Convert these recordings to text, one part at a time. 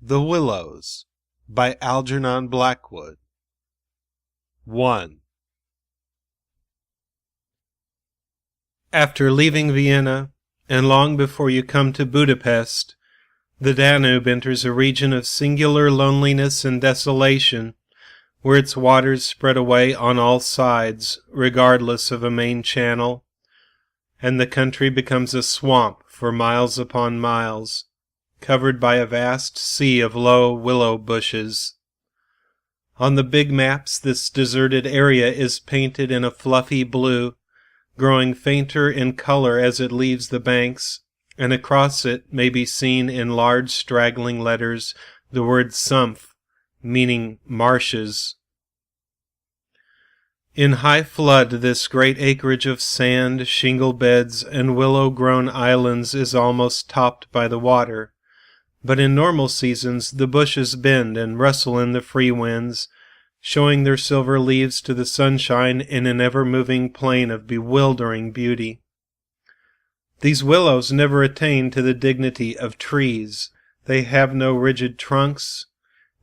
The Willows by Algernon Blackwood. 1. After leaving Vienna, and long before you come to Budapest, the Danube enters a region of singular loneliness and desolation, where its waters spread away on all sides, regardless of a main channel, and the country becomes a swamp for miles upon miles, covered by a vast sea of low willow bushes. On the big maps, this deserted area is painted in a fluffy blue, growing fainter in color as it leaves the banks, and across it may be seen in large straggling letters the word Sumpf, meaning marshes. In high flood, this great acreage of sand, shingle beds, and willow-grown islands is almost topped by the water. But in normal seasons the bushes bend and rustle in the free winds, showing their silver leaves to the sunshine in an ever-moving plain of bewildering beauty. These willows never attain to the dignity of trees. They have no rigid trunks.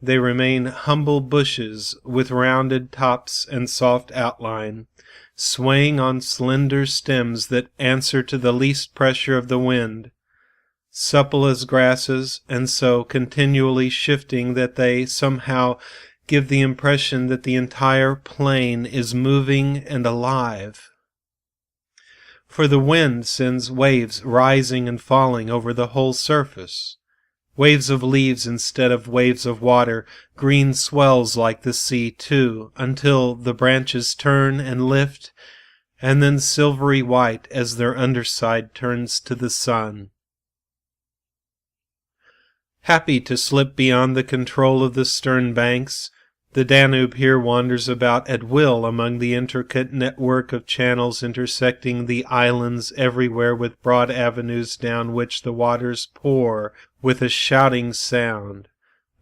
They remain humble bushes with rounded tops and soft outline, swaying on slender stems that answer to the least pressure of the wind, supple as grasses, and so continually shifting that they somehow give the impression that the entire plain is moving and alive. For the wind sends waves rising and falling over the whole surface, waves of leaves instead of waves of water, green swells like the sea too, until the branches turn and lift, and then silvery white as their underside turns to the sun. Happy to slip beyond the control of the stern banks, the Danube here wanders about at will among the intricate network of channels intersecting the islands everywhere with broad avenues down which the waters pour with a shouting sound,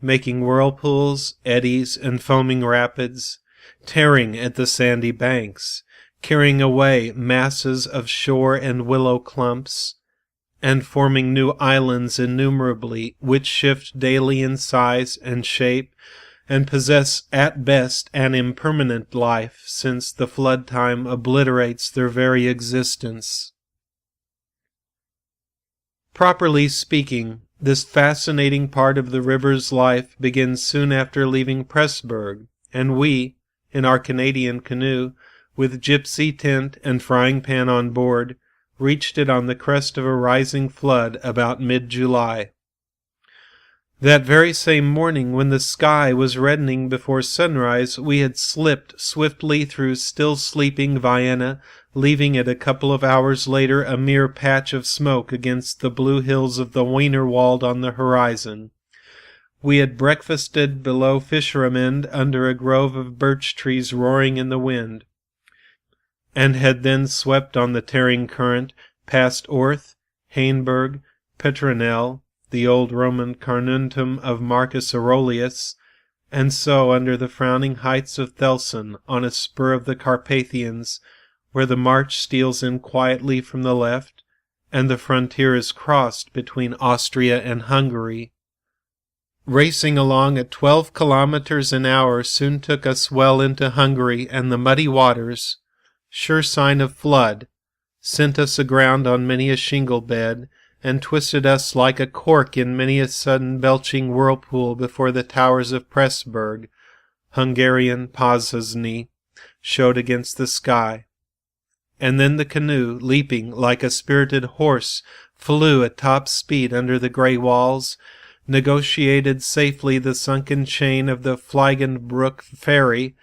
making whirlpools, eddies, and foaming rapids, tearing at the sandy banks, carrying away masses of shore and willow clumps, and forming new islands innumerably, which shift daily in size and shape, and possess at best an impermanent life, since the flood time obliterates their very existence. Properly speaking, this fascinating part of the river's life begins soon after leaving Pressburg, and we, in our Canadian canoe, with gypsy tent and frying pan on board, reached it on the crest of a rising flood about mid-July. That very same morning, when the sky was reddening before sunrise, we had slipped swiftly through still sleeping Vienna, leaving it a couple of hours later a mere patch of smoke against the blue hills of the Wienerwald on the horizon. We had breakfasted below Fischermende under a grove of birch trees roaring in the wind, and had then swept on the tearing current past Orth, Hainburg, Petronell, the old Roman Carnuntum of Marcus Aurelius, and so under the frowning heights of Thelsen on a spur of the Carpathians, where the march steals in quietly from the left, and the frontier is crossed between Austria and Hungary. Racing along at 12 kilometers an hour soon took us well into Hungary, and the muddy waters, sure sign of flood, sent us aground on many a shingle bed, and twisted us like a cork in many a sudden belching whirlpool before the towers of Pressburg, Hungarian Pozsony, showed against the sky. And then the canoe, leaping like a spirited horse, flew at top speed under the grey walls, negotiated safely the sunken chain of the Flygenbrook ferry,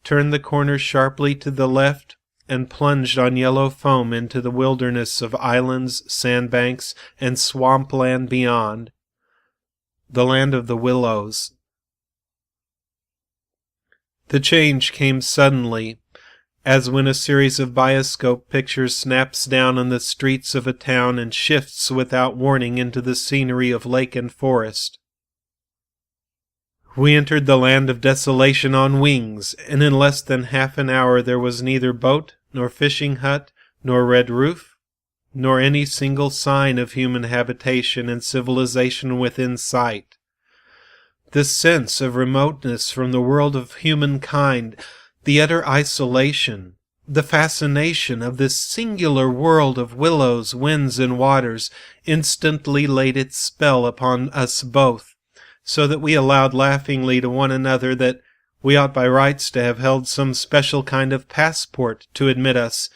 turned the corner sharply to the left, and plunged on yellow foam into the wilderness of islands, sandbanks, and swampland beyond, the land of the Willows. The change came suddenly, as when a series of bioscope pictures snaps down on the streets of a town and shifts without warning into the scenery of lake and forest. We entered the land of desolation on wings, and in less than half an hour there was neither boat, nor fishing hut, nor red roof, nor any single sign of human habitation and civilization within sight. This sense of remoteness from the world of humankind, the utter isolation, the fascination of this singular world of willows, winds, and waters instantly laid its spell upon us both, so that we allowed laughingly to one another that we ought by rights to have held some special kind of passport to admit us,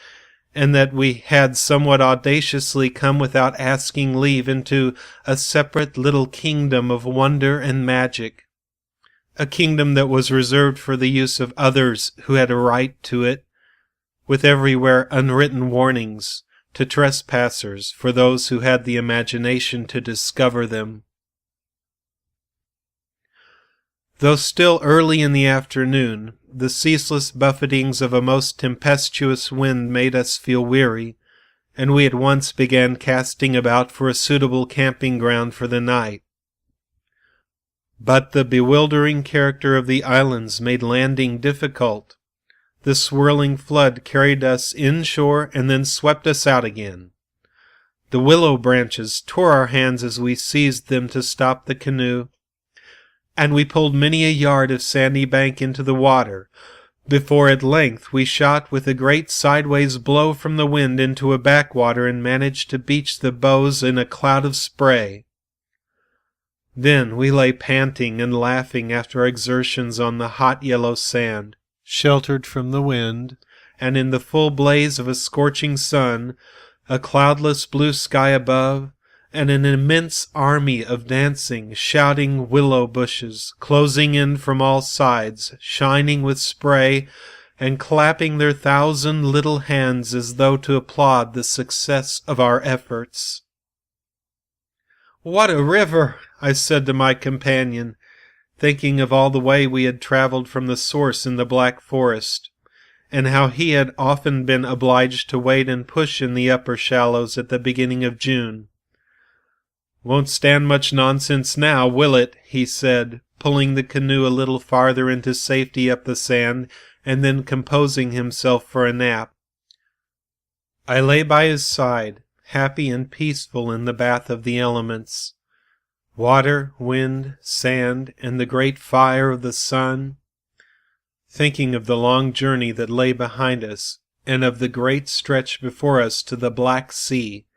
and that we had somewhat audaciously come without asking leave into a separate little kingdom of wonder and magic, a kingdom that was reserved for the use of others who had a right to it, with everywhere unwritten warnings to trespassers for those who had the imagination to discover them. Though still early in the afternoon, the ceaseless buffetings of a most tempestuous wind made us feel weary, and we at once began casting about for a suitable camping ground for the night. But the bewildering character of the islands made landing difficult. The swirling flood carried us inshore and then swept us out again. The willow branches tore our hands as we seized them to stop the canoe, and we pulled many a yard of sandy bank into the water, before at length we shot with a great sideways blow from the wind into a backwater and managed to beach the bows in a cloud of spray. Then we lay panting and laughing after our exertions on the hot yellow sand, sheltered from the wind, and in the full blaze of a scorching sun, a cloudless blue sky above, and an immense army of dancing, shouting willow bushes, closing in from all sides, shining with spray, and clapping their 1,000 little hands as though to applaud the success of our efforts. "What a river!" I said to my companion, thinking of all the way we had traveled from the source in the Black Forest, and how he had often been obliged to wade and push in the upper shallows at the beginning of June. "Won't stand much nonsense now, will it?" he said, pulling the canoe a little farther into safety up the sand, and then composing himself for a nap. I lay by his side, happy and peaceful in the bath of the elements. Water, wind, sand, and the great fire of the sun, thinking of the long journey that lay behind us, and of the great stretch before us to the Black Sea,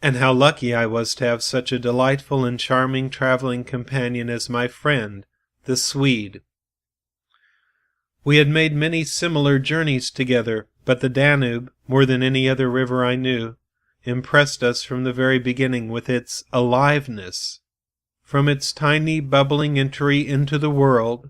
and how lucky I was to have such a delightful and charming traveling companion as my friend, the Swede. We had made many similar journeys together, but the Danube, more than any other river I knew, impressed us from the very beginning with its aliveness. From its tiny bubbling entry into the world,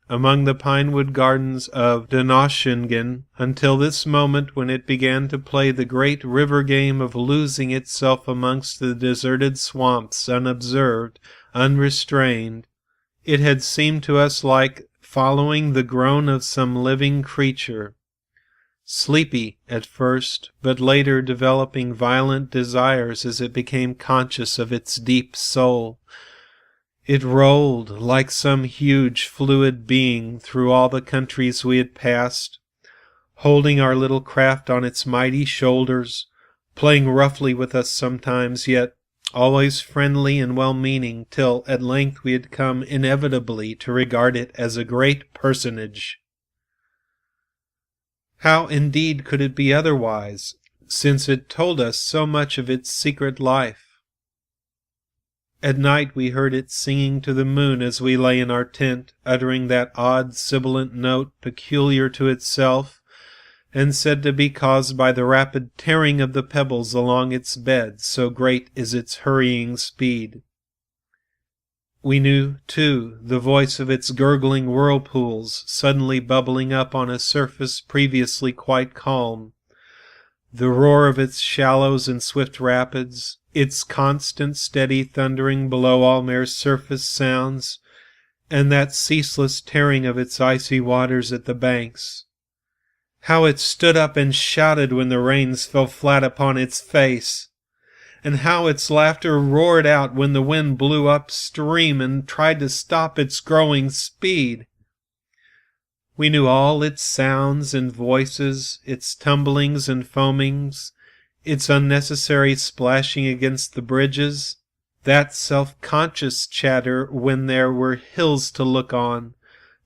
among the pinewood gardens of Donaueschingen, until this moment when it began to play the great river game of losing itself amongst the deserted swamps, unobserved, unrestrained, it had seemed to us like following the groan of some living creature, sleepy at first, but later developing violent desires as it became conscious of its deep soul. It rolled like some huge fluid being through all the countries we had passed, holding our little craft on its mighty shoulders, playing roughly with us sometimes, yet always friendly and well-meaning, till at length we had come inevitably to regard it as a great personage. How indeed could it be otherwise, since it told us so much of its secret life? At night we heard it singing to the moon as we lay in our tent, uttering that odd sibilant note peculiar to itself, and said to be caused by the rapid tearing of the pebbles along its bed, so great is its hurrying speed. We knew, too, the voice of its gurgling whirlpools, suddenly bubbling up on a surface previously quite calm, the roar of its shallows and swift rapids, its constant steady thundering below all mere surface sounds, and that ceaseless tearing of its icy waters at the banks. How it stood up and shouted when the rains fell flat upon its face, and how its laughter roared out when the wind blew upstream and tried to stop its growing speed. We knew all its sounds and voices, its tumblings and foamings, its unnecessary splashing against the bridges, that self-conscious chatter when there were hills to look on,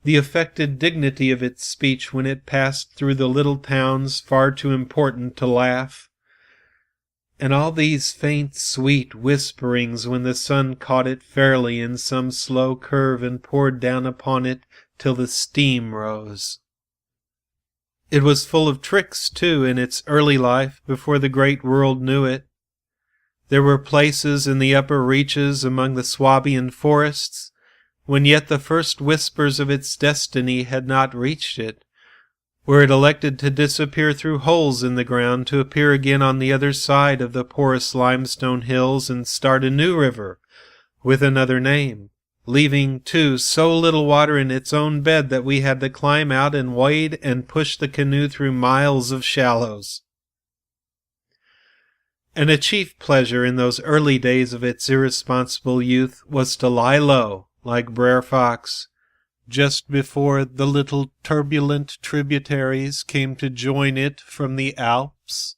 the affected dignity of its speech when it passed through the little towns far too important to laugh, and all these faint, sweet whisperings when the sun caught it fairly in some slow curve and poured down upon it till the steam rose. It was full of tricks, too, in its early life, before the great world knew it. There were places in the upper reaches among the Swabian forests, when yet the first whispers of its destiny had not reached it, where it elected to disappear through holes in the ground to appear again on the other side of the porous limestone hills and start a new river, with another name, leaving, too, so little water in its own bed that we had to climb out and wade and push the canoe through miles of shallows. And a chief pleasure in those early days of its irresponsible youth was to lie low, like Brer Fox, just before the little turbulent tributaries came to join it from the Alps,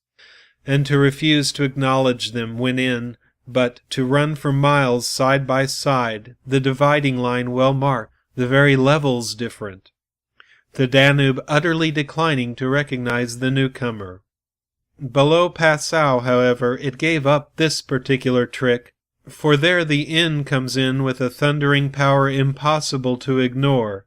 and to refuse to acknowledge them when in, but to run for miles side by side, the dividing line well marked, the very levels different, the Danube utterly declining to recognize the newcomer. Below Passau, however, it gave up this particular trick, for there the inn comes in with a thundering power impossible to ignore,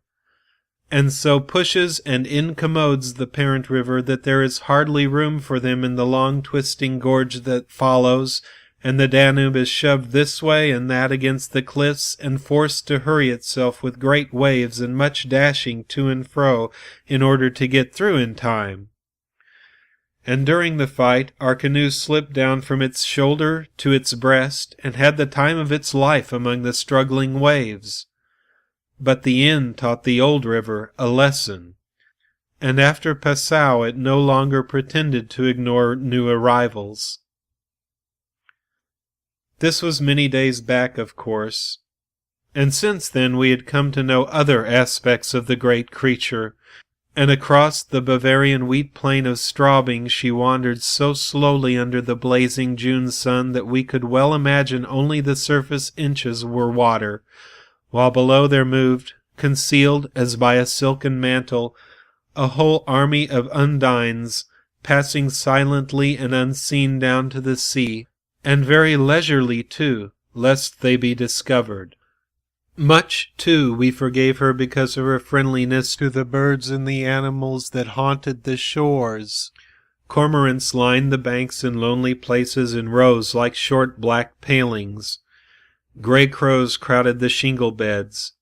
and so pushes and incommodes the parent river that there is hardly room for them in the long twisting gorge that follows, and the Danube is shoved this way and that against the cliffs and forced to hurry itself with great waves and much dashing to and fro in order to get through in time. And during the fight our canoe slipped down from its shoulder to its breast, and had the time of its life among the struggling waves. But the inn taught the old river a lesson, and after Passau it no longer pretended to ignore new arrivals. This was many days back, of course, and since then we had come to know other aspects of the great creature, and across the Bavarian wheat plain of Straubing she wandered so slowly under the blazing June sun that we could well imagine only the surface inches were water, while below there moved, concealed as by a silken mantle, a whole army of undines, passing silently and unseen down to the sea, and very leisurely too, lest they be discovered. Much, too, we forgave her because of her friendliness to the birds and the animals that haunted the shores. Cormorants lined the banks in lonely places in rows like short black palings. Gray crows crowded the shingle beds.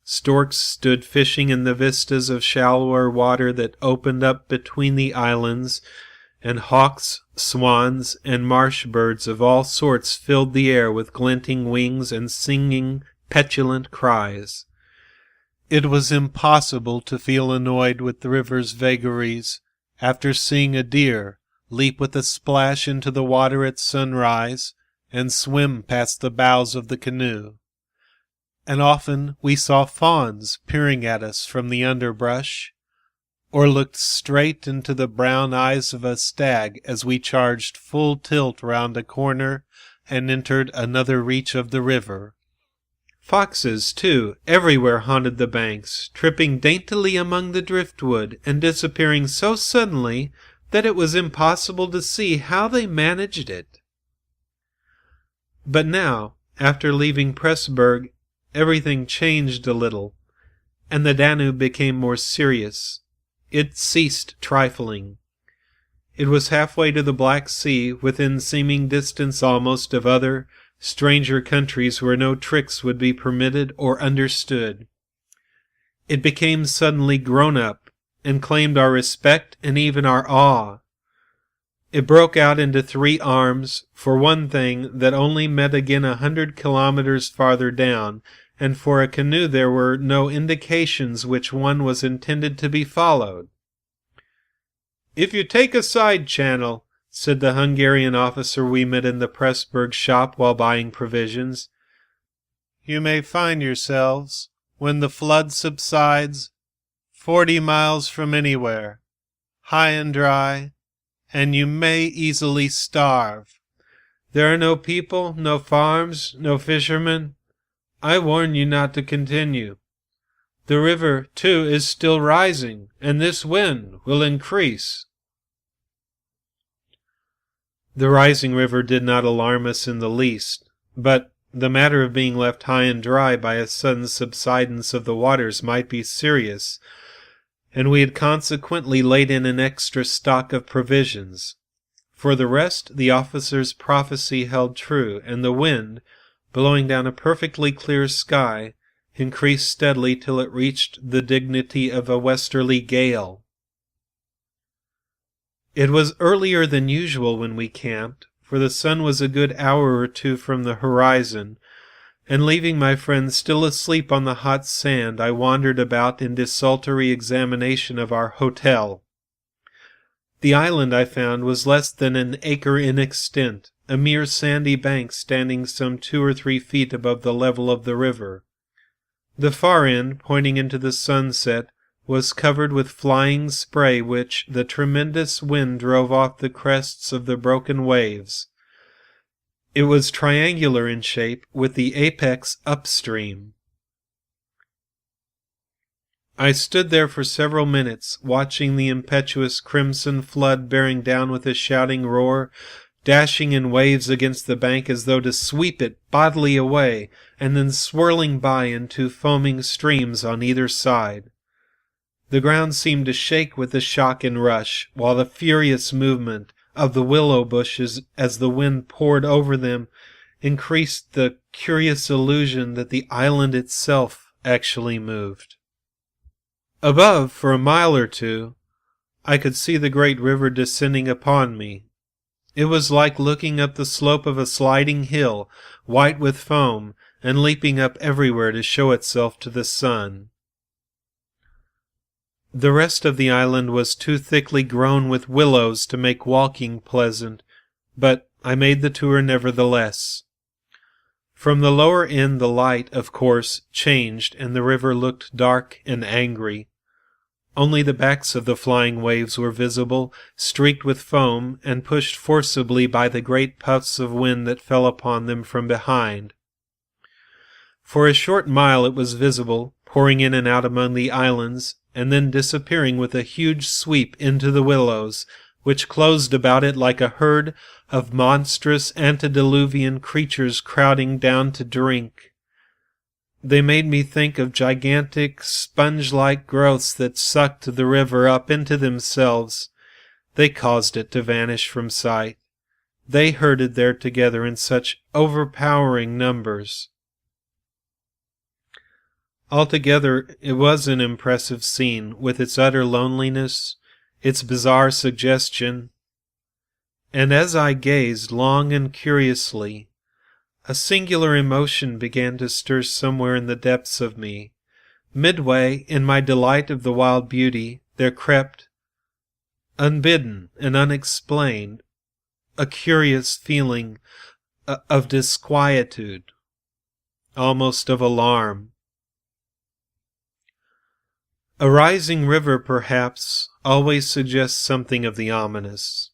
Storks stood fishing in the vistas of shallower water that opened up between the islands, and hawks, swans, and marsh birds of all sorts filled the air with glinting wings and singing petulant cries. It was impossible to feel annoyed with the river's vagaries after seeing a deer leap with a splash into the water at sunrise and swim past the bows of the canoe. And often we saw fawns peering at us from the underbrush, or looked straight into the brown eyes of a stag as we charged full tilt round a corner and entered another reach of the river. Foxes, too, everywhere haunted the banks, tripping daintily among the driftwood and disappearing so suddenly that it was impossible to see how they managed it. But now, after leaving Pressburg, everything changed a little, and the Danube became more serious. It ceased trifling. It was halfway to the Black Sea, within seeming distance almost of other, stranger countries where no tricks would be permitted or understood. It became suddenly grown up, and claimed our respect and even our awe. It broke out into three arms, for one thing, that only met again 100 kilometers farther down, and for a canoe there were no indications which one was intended to be followed. "If you take a side channel," said the Hungarian officer we met in the Pressburg shop while buying provisions, "you may find yourselves, when the flood subsides, 40 miles from anywhere, high and dry, and you may easily starve. There are no people, no farms, no fishermen. I warn you not to continue. The river, too, is still rising, and this wind will increase." The rising river did not alarm us in the least, but the matter of being left high and dry by a sudden subsidence of the waters might be serious, and we had consequently laid in an extra stock of provisions. For the rest, the officer's prophecy held true, and the wind, blowing down a perfectly clear sky, increased steadily till it reached the dignity of a westerly gale. It was earlier than usual when we camped, for the sun was a good hour or two from the horizon, and leaving my friend still asleep on the hot sand, I wandered about in desultory examination of our hotel. The island, I found, was less than an acre in extent, a mere sandy bank standing some 2 or 3 feet above the level of the river. The far end, pointing into the sunset, was covered with flying spray which the tremendous wind drove off the crests of the broken waves. It was triangular in shape, with the apex upstream. I stood there for several minutes, watching the impetuous crimson flood bearing down with a shouting roar, dashing in waves against the bank as though to sweep it bodily away, and then swirling by into foaming streams on either side. The ground seemed to shake with the shock and rush, while the furious movement of the willow bushes as the wind poured over them increased the curious illusion that the island itself actually moved. Above, for a mile or two, I could see the great river descending upon me. It was like looking up the slope of a sliding hill, white with foam, and leaping up everywhere to show itself to the sun. The rest of the island was too thickly grown with willows to make walking pleasant, but I made the tour nevertheless. From the lower end the light, of course, changed, and the river looked dark and angry. Only the backs of the flying waves were visible, streaked with foam, and pushed forcibly by the great puffs of wind that fell upon them from behind. For a short mile it was visible, pouring in and out among the islands, and then disappearing with a huge sweep into the willows, which closed about it like a herd of monstrous antediluvian creatures crowding down to drink. They made me think of gigantic, sponge-like growths that sucked the river up into themselves. They caused it to vanish from sight. They herded there together in such overpowering numbers. Altogether, it was an impressive scene, with its utter loneliness, its bizarre suggestion, and as I gazed long and curiously, a singular emotion began to stir somewhere in the depths of me. Midway, in my delight of the wild beauty, there crept, unbidden and unexplained, a curious feeling of disquietude, almost of alarm. A rising river, perhaps, always suggests something of the ominous.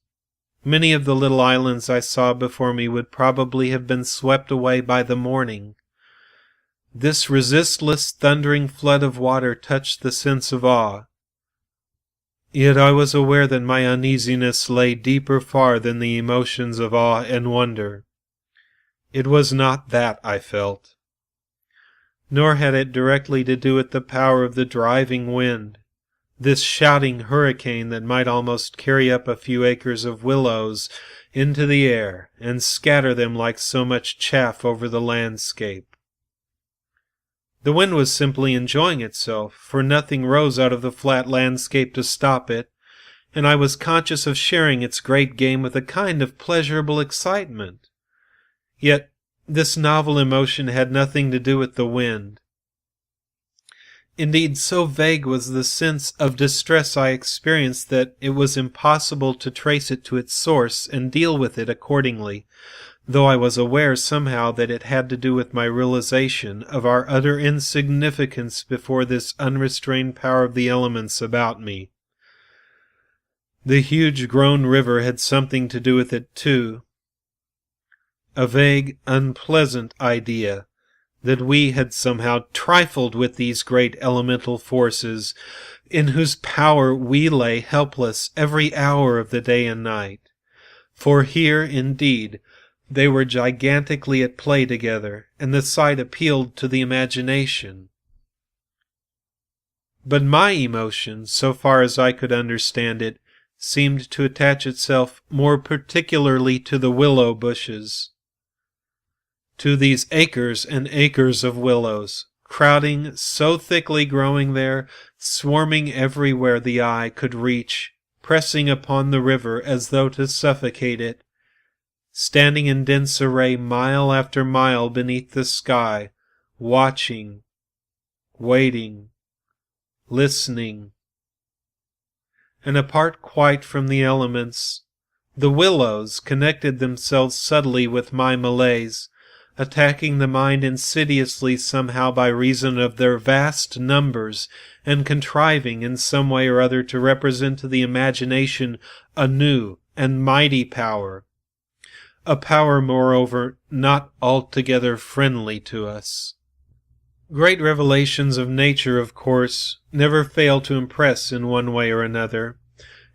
Many of the little islands I saw before me would probably have been swept away by the morning. This resistless, thundering flood of water touched the sense of awe. Yet I was aware that my uneasiness lay deeper far than the emotions of awe and wonder. It was not that I felt. Nor had it directly to do with the power of the driving wind, this shouting hurricane that might almost carry up a few acres of willows into the air and scatter them like so much chaff over the landscape. The wind was simply enjoying itself, for nothing rose out of the flat landscape to stop it, and I was conscious of sharing its great game with a kind of pleasurable excitement. Yet this novel emotion had nothing to do with the wind. Indeed, so vague was the sense of distress I experienced that it was impossible to trace it to its source and deal with it accordingly, though I was aware somehow that it had to do with my realization of our utter insignificance before this unrestrained power of the elements about me. The huge grown river had something to do with it too. a vague, unpleasant idea that we had somehow trifled with these great elemental forces, in whose power we lay helpless every hour of the day and night. For here, indeed, they were gigantically at play together, and the sight appealed to the imagination. But my emotion, so far as I could understand it, seemed to attach itself more particularly to the willow bushes, to these acres and acres of willows, crowding, so thickly growing there, swarming everywhere the eye could reach, pressing upon the river as though to suffocate it, standing in dense array mile after mile beneath the sky, watching, waiting, listening. And apart quite from the elements, the willows connected themselves subtly with my malaise, attacking the mind insidiously somehow by reason of their vast numbers, and contriving in some way or other to represent to the imagination a new and mighty power, a power, moreover, not altogether friendly to us. Great revelations of nature, of course, never fail to impress in one way or another,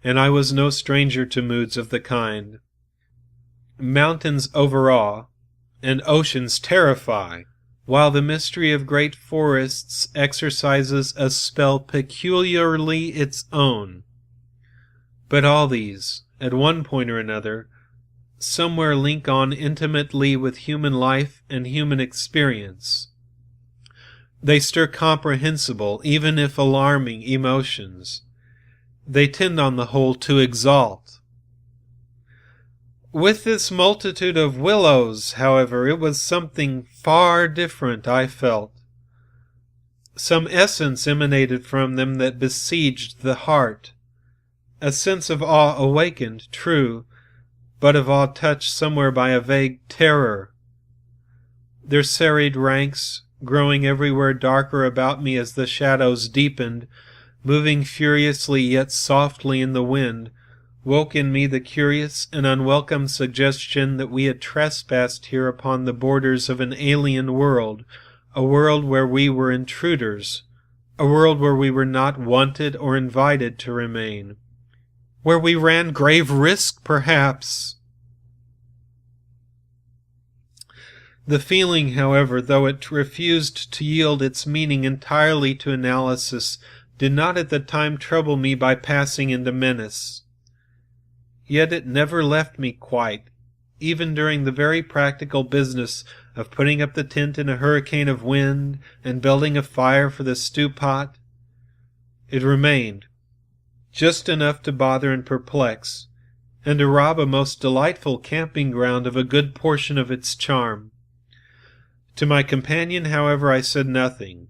and I was no stranger to moods of the kind. Mountains overawe, and oceans terrify, while the mystery of great forests exercises a spell peculiarly its own. But all these, at one point or another, somewhere link on intimately with human life and human experience. They stir comprehensible, even if alarming, emotions. They tend on the whole to exalt. With this multitude of willows, however, it was something far different, I felt. Some essence emanated from them that besieged the heart. A sense of awe awakened, true, but of awe touched somewhere by a vague terror. Their serried ranks, growing everywhere darker about me as the shadows deepened, moving furiously yet softly in the wind, woke in me the curious and unwelcome suggestion that we had trespassed here upon the borders of an alien world, a world where we were intruders, a world where we were not wanted or invited to remain, where we ran grave risk, perhaps. The feeling, however, though it refused to yield its meaning entirely to analysis, did not at the time trouble me by passing into menace. Yet it never left me quite, even during the very practical business of putting up the tent in a hurricane of wind and building a fire for the stew-pot. It remained, just enough to bother and perplex, and to rob a most delightful camping ground of a good portion of its charm. To my companion, however, I said nothing,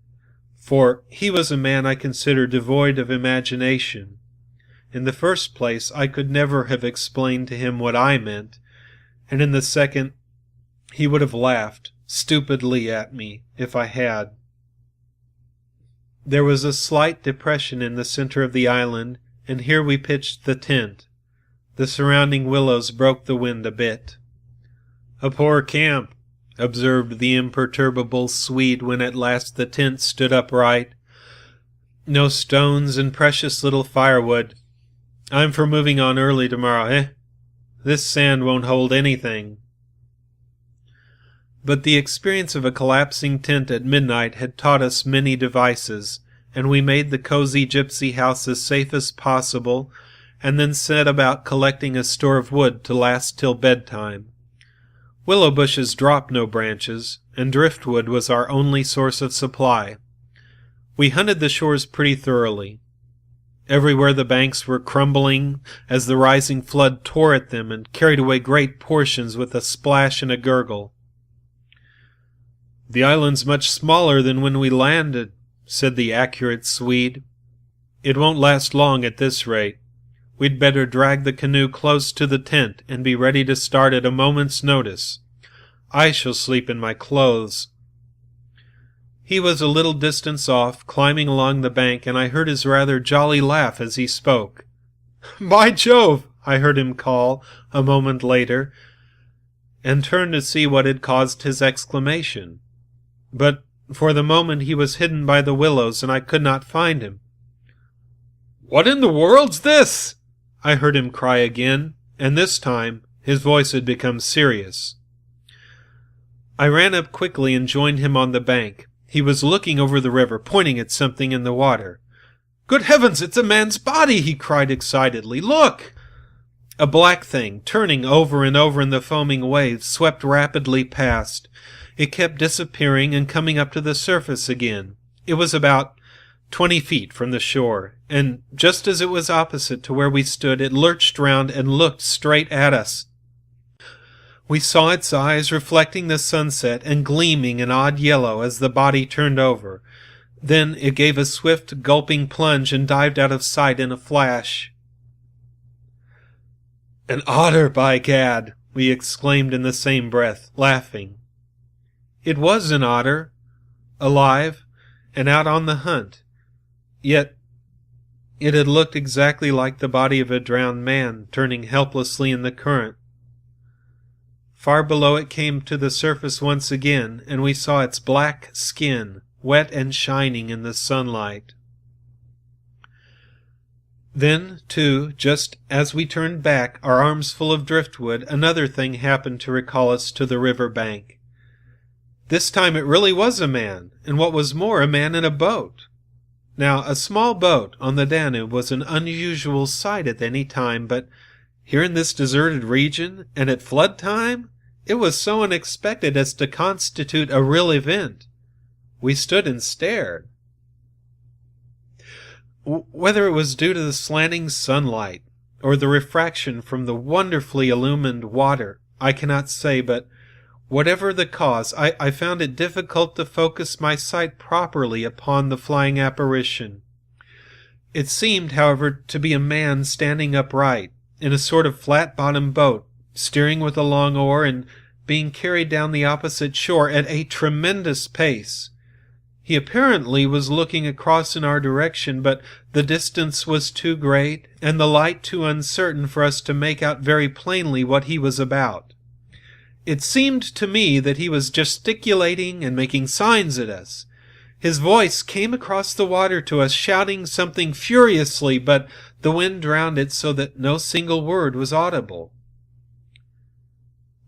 for he was a man I consider devoid of imagination. In the first place, I could never have explained to him what I meant, and in the second, he would have laughed stupidly at me if I had. There was a slight depression in the center of the island, and here we pitched the tent. The surrounding willows broke the wind a bit. "A poor camp," observed the imperturbable Swede when at last the tent stood upright. "No stones and precious little firewood. I'm for moving on early tomorrow, eh? This sand won't hold anything." But the experience of a collapsing tent at midnight had taught us many devices, and we made the cozy gypsy house as safe as possible, and then set about collecting a store of wood to last till bedtime. Willow bushes dropped no branches, and driftwood was our only source of supply. We hunted the shores pretty thoroughly. Everywhere the banks were crumbling as the rising flood tore at them and carried away great portions with a splash and a gurgle. "The island's much smaller than when we landed," said the accurate Swede. "It won't last long at this rate. We'd better drag the canoe close to the tent and be ready to start at a moment's notice. I shall sleep in my clothes." He was a little distance off, climbing along the bank, and I heard his rather jolly laugh as he spoke. "By Jove!" I heard him call, a moment later. and turned to see what had caused his exclamation. But for the moment he was hidden by the willows, and I could not find him. "What in the world's this?" I heard him cry again, and this time his voice had become serious. I ran up quickly and joined him on the bank. He was looking over the river, pointing at something in the water. "Good heavens, it's a man's body!" he cried excitedly. "Look!" A black thing, turning over and over in the foaming waves, swept rapidly past. It kept disappearing and coming up to the surface again. It was about 20 feet from the shore, and just as it was opposite to where we stood, it lurched round and looked straight at us. We saw its eyes reflecting the sunset and gleaming an odd yellow as the body turned over. Then it gave a swift, gulping plunge and dived out of sight in a flash. "An otter, by gad!" we exclaimed in the same breath, laughing. It was an otter, alive, and out on the hunt. Yet it had looked exactly like the body of a drowned man, turning helplessly in the current. Far below it came to the surface once again, and we saw its black skin, wet and shining in the sunlight. Then, too, just as we turned back, our arms full of driftwood, another thing happened to recall us to the river bank. This time it really was a man, and what was more, a man in a boat. Now, a small boat on the Danube was an unusual sight at any time, but here in this deserted region, and at flood time, it was so unexpected as to constitute a real event. We stood and stared. Whether it was due to the slanting sunlight, or the refraction from the wonderfully illumined water, I cannot say, but whatever the cause, I found it difficult to focus my sight properly upon the flying apparition. It seemed, however, to be a man standing upright, in a sort of flat-bottomed boat, steering with a long oar and being carried down the opposite shore at a tremendous pace. He apparently was looking across in our direction, but the distance was too great, and the light too uncertain for us to make out very plainly what he was about. It seemed to me that he was gesticulating and making signs at us. His voice came across the water to us, shouting something furiously, but the wind drowned it so that no single word was audible.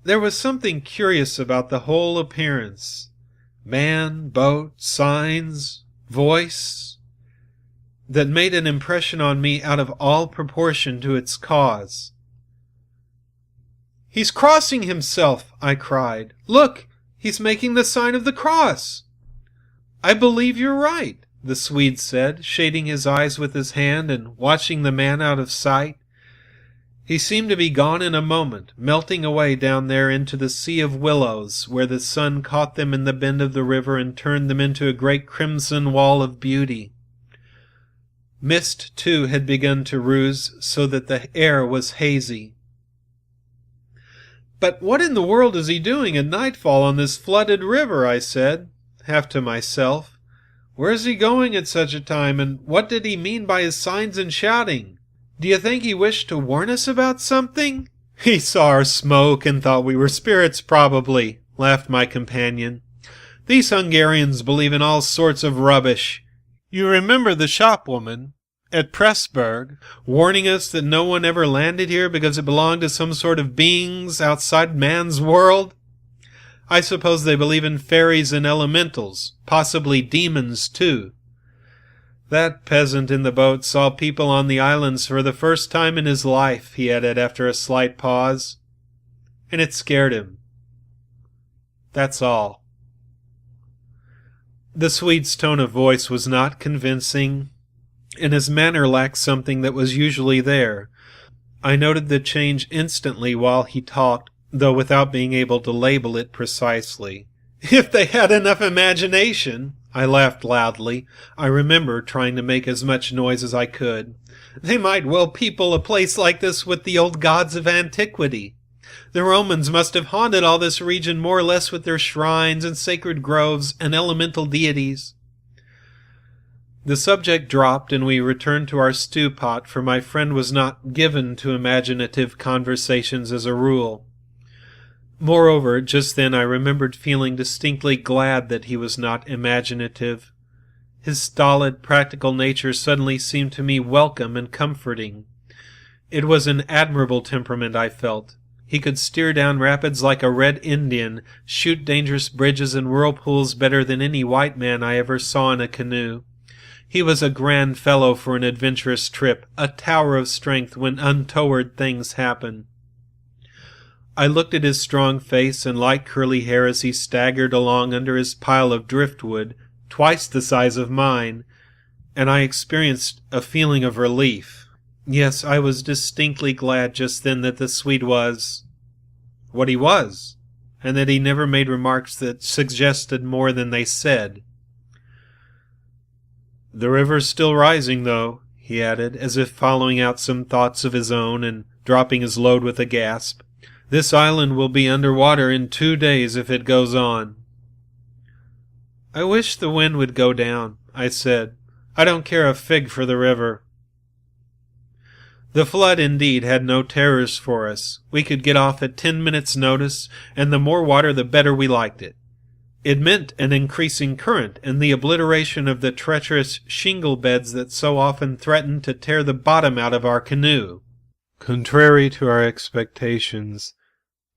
There was something curious about the whole appearance. Man, boat, signs, voice, that made an impression on me out of all proportion to its cause. "He's crossing himself," I cried. "Look, he's making the sign of the cross." "I believe you're right," the Swede said, shading his eyes with his hand and watching the man out of sight. He seemed to be gone in a moment, melting away down there into the sea of willows, where the sun caught them in the bend of the river and turned them into a great crimson wall of beauty. Mist, too, had begun to ruse, so that the air was hazy. "But what in the world is he doing at nightfall on this flooded river?" I said, half to myself. "Where is he going at such a time, and what did he mean by his signs and shouting? Do you think he wished to warn us about something?" "He saw our smoke and thought we were spirits, probably," laughed my companion. "These Hungarians believe in all sorts of rubbish. You remember the shopwoman at Pressburg warning us that no one ever landed here because it belonged to some sort of beings outside man's world? I suppose they believe in fairies and elementals, possibly demons too. That peasant in the boat saw people on the islands for the first time in his life," he added after a slight pause, "and it scared him. That's all." The Swede's tone of voice was not convincing, and his manner lacked something that was usually there. I noted the change instantly while he talked, though without being able to label it precisely. "If they had enough imagination," I laughed loudly. I remember trying to make as much noise as I could. "They might well people a place like this with the old gods of antiquity. The Romans must have haunted all this region more or less with their shrines and sacred groves and elemental deities." The subject dropped, and we returned to our stew pot, for my friend was not given to imaginative conversations as a rule. Moreover, just then I remembered feeling distinctly glad that he was not imaginative. His stolid, practical nature suddenly seemed to me welcome and comforting. It was an admirable temperament, I felt. He could steer down rapids like a red Indian, shoot dangerous bridges and whirlpools better than any white man I ever saw in a canoe. He was a grand fellow for an adventurous trip, a tower of strength when untoward things happen. I looked at his strong face and light curly hair as he staggered along under his pile of driftwood, twice the size of mine, and I experienced a feeling of relief. Yes, I was distinctly glad just then that the Swede was what he was, and that he never made remarks that suggested more than they said. "The river's still rising, though," he added, as if following out some thoughts of his own and dropping his load with a gasp. "This island will be under water in 2 days if it goes on." "I wish the wind would go down," I said. "I don't care a fig for the river." The flood, indeed, had no terrors for us. We could get off at 10 minutes' notice, and the more water the better we liked it. It meant an increasing current and the obliteration of the treacherous shingle beds that so often threatened to tear the bottom out of our canoe. Contrary to our expectations,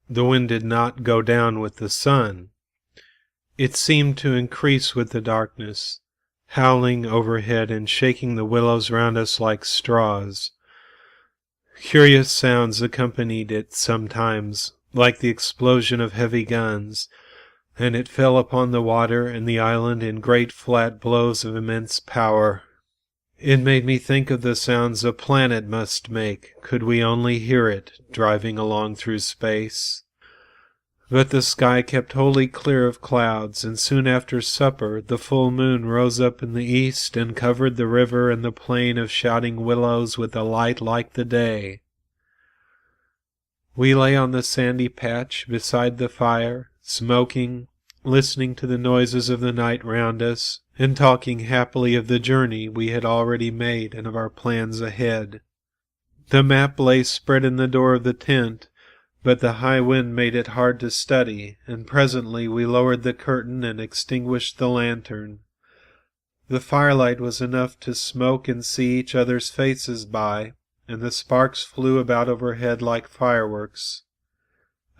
the wind did not go down with the sun. It seemed to increase with the darkness, howling overhead and shaking the willows round us like straws. Curious sounds accompanied it sometimes, like the explosion of heavy guns, and it fell upon the water and the island in great flat blows of immense power. It made me think of the sounds a planet must make, could we only hear it, driving along through space. But the sky kept wholly clear of clouds, and soon after supper the full moon rose up in the east and covered the river and the plain of shouting willows with a light like the day. We lay on the sandy patch beside the fire, smoking, listening to the noises of the night round us, and talking happily of the journey we had already made and of our plans ahead. The map lay spread in the door of the tent, but the high wind made it hard to study, and presently we lowered the curtain and extinguished the lantern. The firelight was enough to smoke and see each other's faces by, and the sparks flew about overhead like fireworks.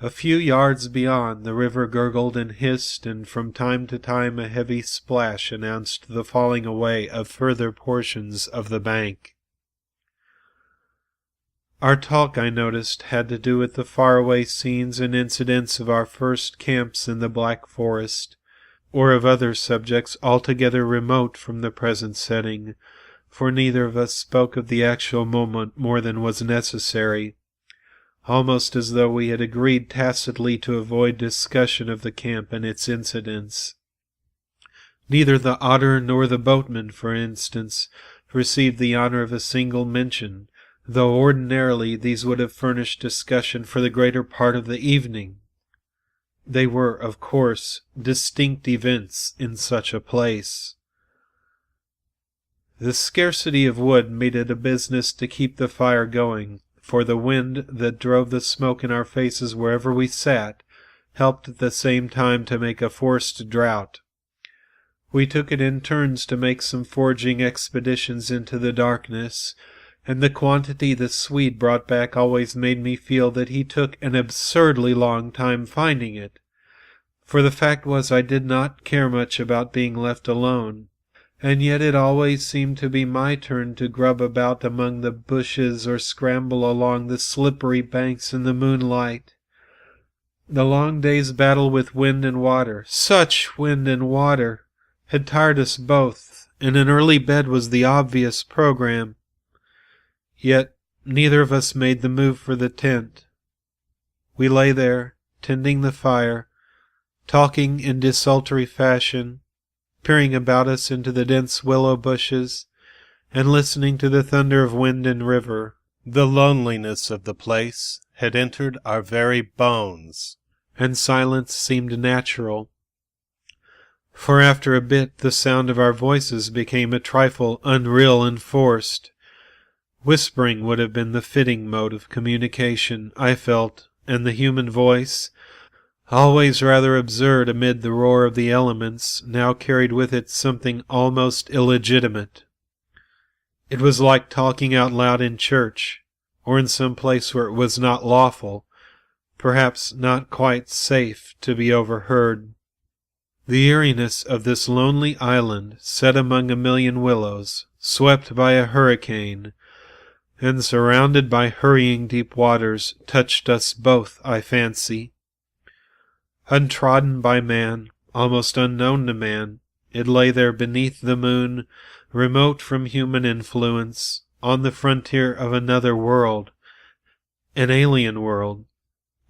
A few yards beyond, the river gurgled and hissed, and from time to time a heavy splash announced the falling away of further portions of the bank. Our talk, I noticed, had to do with the faraway scenes and incidents of our first camps in the Black Forest, or of other subjects altogether remote from the present setting, for neither of us spoke of the actual moment more than was necessary, almost as though we had agreed tacitly to avoid discussion of the camp and its incidents. Neither the otter nor the boatman, for instance, received the honor of a single mention, though ordinarily these would have furnished discussion for the greater part of the evening. They were, of course, distinct events in such a place. The scarcity of wood made it a business to keep the fire going, for the wind that drove the smoke in our faces wherever we sat helped at the same time to make a forced draught. We took it in turns to make some foraging expeditions into the darkness, and the quantity the Swede brought back always made me feel that he took an absurdly long time finding it. For the fact was I did not care much about being left alone, and yet it always seemed to be my turn to grub about among the bushes or scramble along the slippery banks in the moonlight. The long day's battle with wind and water, such wind and water, had tired us both, and an early bed was the obvious program. Yet neither of us made the move for the tent. We lay there, tending the fire, talking in desultory fashion, peering about us into the dense willow bushes, and listening to the thunder of wind and river. The loneliness of the place had entered our very bones, and silence seemed natural. For after a bit the sound of our voices became a trifle unreal and forced. Whispering would have been the fitting mode of communication, I felt, and the human voice, always rather absurd amid the roar of the elements, now carried with it something almost illegitimate. It was like talking out loud in church, or in some place where it was not lawful, perhaps not quite safe, to be overheard. The eeriness of this lonely island, set among a million willows, swept by a hurricane, and surrounded by hurrying deep waters, touched us both, I fancy. Untrodden by man, almost unknown to man, it lay there beneath the moon, remote from human influence, on the frontier of another world, an alien world,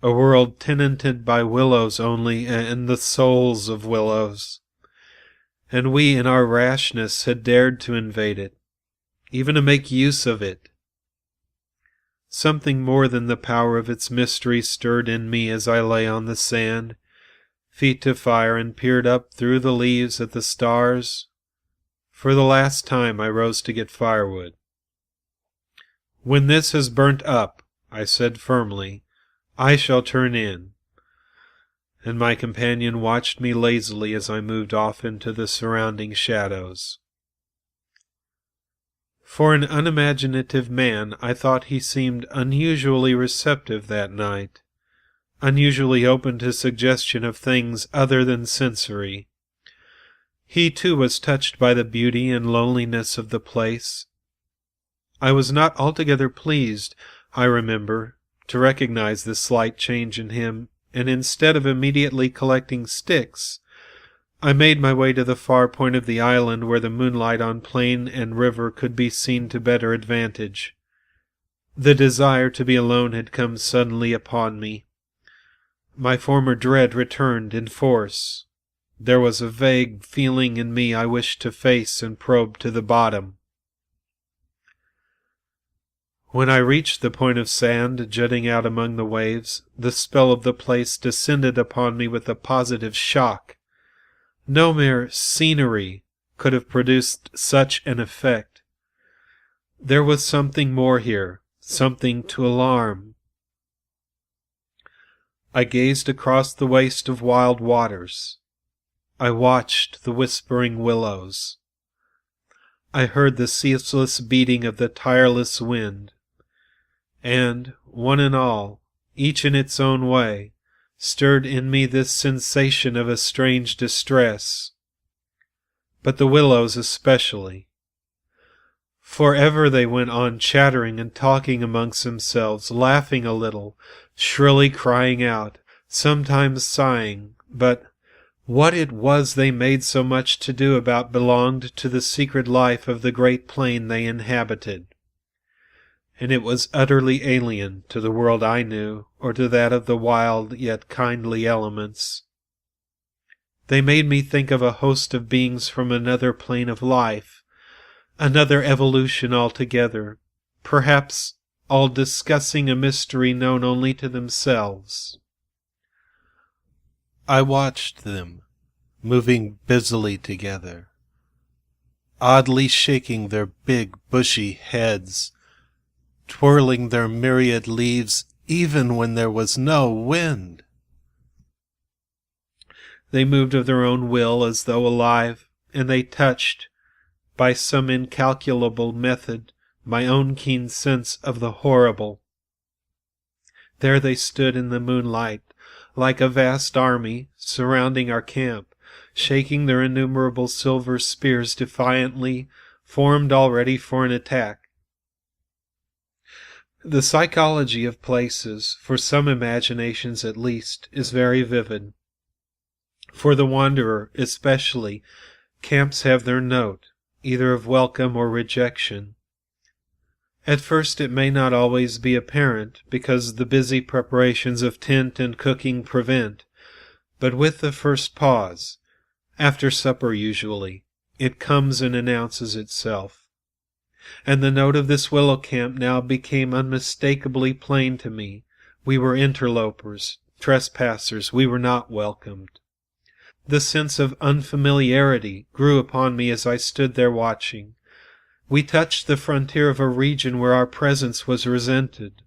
a world tenanted by willows only and the souls of willows. And we in our rashness had dared to invade it, even to make use of it. Something more than the power of its mystery stirred in me as I lay on the sand, feet to fire, and peered up through the leaves at the stars. For the last time I rose to get firewood. "When this has burnt up," I said firmly, "I shall turn in." And my companion watched me lazily as I moved off into the surrounding shadows. For an unimaginative man, I thought he seemed unusually receptive that night, unusually open to suggestion of things other than sensory. He too was touched by the beauty and loneliness of the place. I was not altogether pleased, I remember, to recognize this slight change in him, and instead of immediately collecting sticks, I made my way to the far point of the island where the moonlight on plain and river could be seen to better advantage. The desire to be alone had come suddenly upon me. My former dread returned in force. There was a vague feeling in me I wished to face and probe to the bottom. When I reached the point of sand jutting out among the waves, the spell of the place descended upon me with a positive shock. No mere scenery could have produced such an effect. There was something more here, something to alarm. I gazed across the waste of wild waters. I watched the whispering willows. I heard the ceaseless beating of the tireless wind, and, one and all, each in its own way, stirred in me this sensation of a strange distress. But the willows especially. Forever they went on chattering and talking amongst themselves, laughing a little, shrilly crying out, sometimes sighing, but what it was they made so much to do about belonged to the secret life of the great plain they inhabited, and it was utterly alien to the world I knew, or to that of the wild yet kindly elements. They made me think of a host of beings from another plane of life, another evolution altogether, perhaps all discussing a mystery known only to themselves. I watched them, moving busily together, oddly shaking their big bushy heads, twirling their myriad leaves even when there was no wind. They moved of their own will as though alive, and they touched, by some incalculable method, my own keen sense of the horrible. There they stood in the moonlight, like a vast army, surrounding our camp, shaking their innumerable silver spears defiantly, formed already for an attack. The psychology of places, for some imaginations at least, is very vivid. For the wanderer, especially, camps have their note, either of welcome or rejection. At first it may not always be apparent, because the busy preparations of tent and cooking prevent, but with the first pause, after supper usually, it comes and announces itself. And the note of this willow camp now became unmistakably plain to me. We were interlopers, trespassers, we were not welcomed. The sense of unfamiliarity grew upon me as I stood there watching. We touched the frontier of a region where our presence was resented.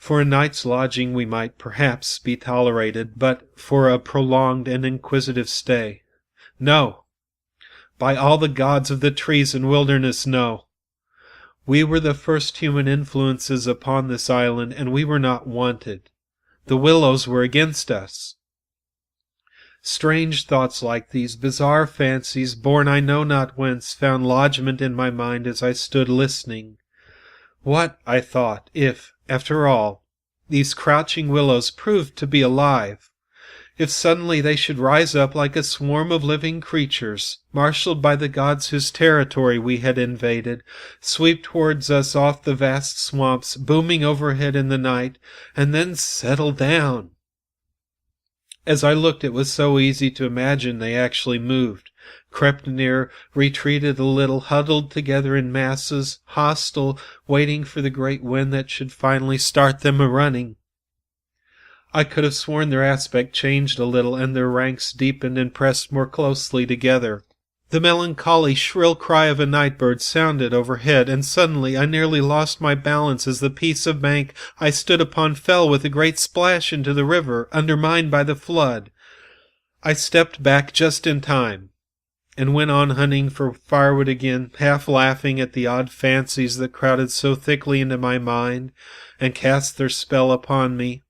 For a night's lodging we might perhaps be tolerated, but for a prolonged and inquisitive stay, no! By all the gods of the trees and wilderness, no! We were the first human influences upon this island, and we were not wanted. The Willows were against us. Strange thoughts like these, bizarre fancies, born I know not whence, found lodgment in my mind as I stood listening. What, I thought, if, after all, these crouching willows proved to be alive? If suddenly they should rise up like a swarm of living creatures, marshaled by the gods whose territory we had invaded, sweep towards us off the vast swamps, booming overhead in the night, and then settle down? As I looked, it was so easy to imagine they actually moved, crept near, retreated a little, huddled together in masses, hostile, waiting for the great wind that should finally start them a-running. I could have sworn their aspect changed a little, and their ranks deepened and pressed more closely together. The melancholy, shrill cry of a night-bird sounded overhead, and suddenly I nearly lost my balance as the piece of bank I stood upon fell with a great splash into the river, undermined by the flood. I stepped back just in time, and went on hunting for firewood again, half laughing at the odd fancies that crowded so thickly into my mind, and cast their spell upon me.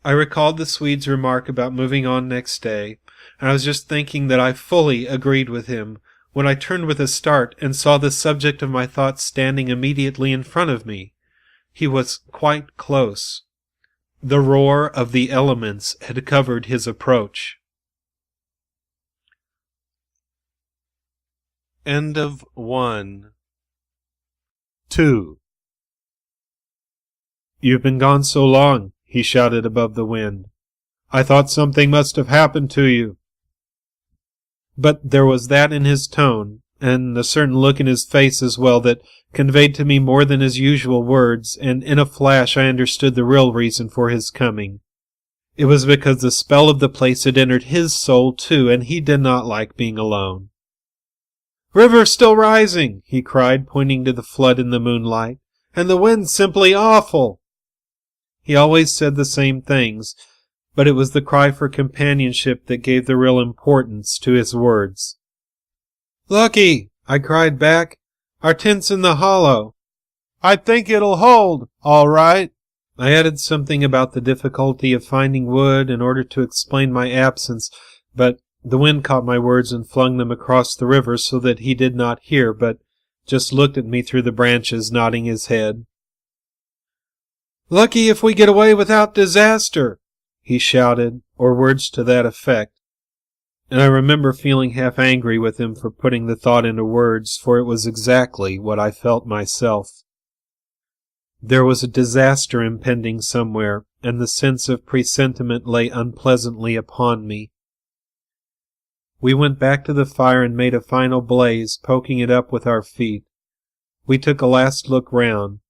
I recalled the Swede's remark about moving on next day, and I was just thinking that I fully agreed with him, when I turned with a start and saw the subject of my thoughts standing immediately in front of me. He was quite close. The roar of the elements had covered his approach. End of 1. 2. "You've been gone so long," he shouted above the wind. "I thought something must have happened to you." But there was that in his tone, and a certain look in his face as well, that conveyed to me more than his usual words, and in a flash I understood the real reason for his coming. It was because the spell of the place had entered his soul too, and he did not like being alone. "River still rising," he cried, pointing to the flood in the moonlight, "and the wind simply awful." He always said the same things, but it was the cry for companionship that gave the real importance to his words. "Lucky," I cried back. "Our tent's in the hollow." "I think it'll hold, all right." I added something about the difficulty of finding wood in order to explain my absence, but the wind caught my words and flung them across the river so that he did not hear, but just looked at me through the branches, nodding his head. "Lucky if we get away without disaster," he shouted, or words to that effect, and I remember feeling half angry with him for putting the thought into words, for it was exactly what I felt myself. There was a disaster impending somewhere, and the sense of presentiment lay unpleasantly upon me. We went back to the fire and made a final blaze, poking it up with our feet. We took a last look round.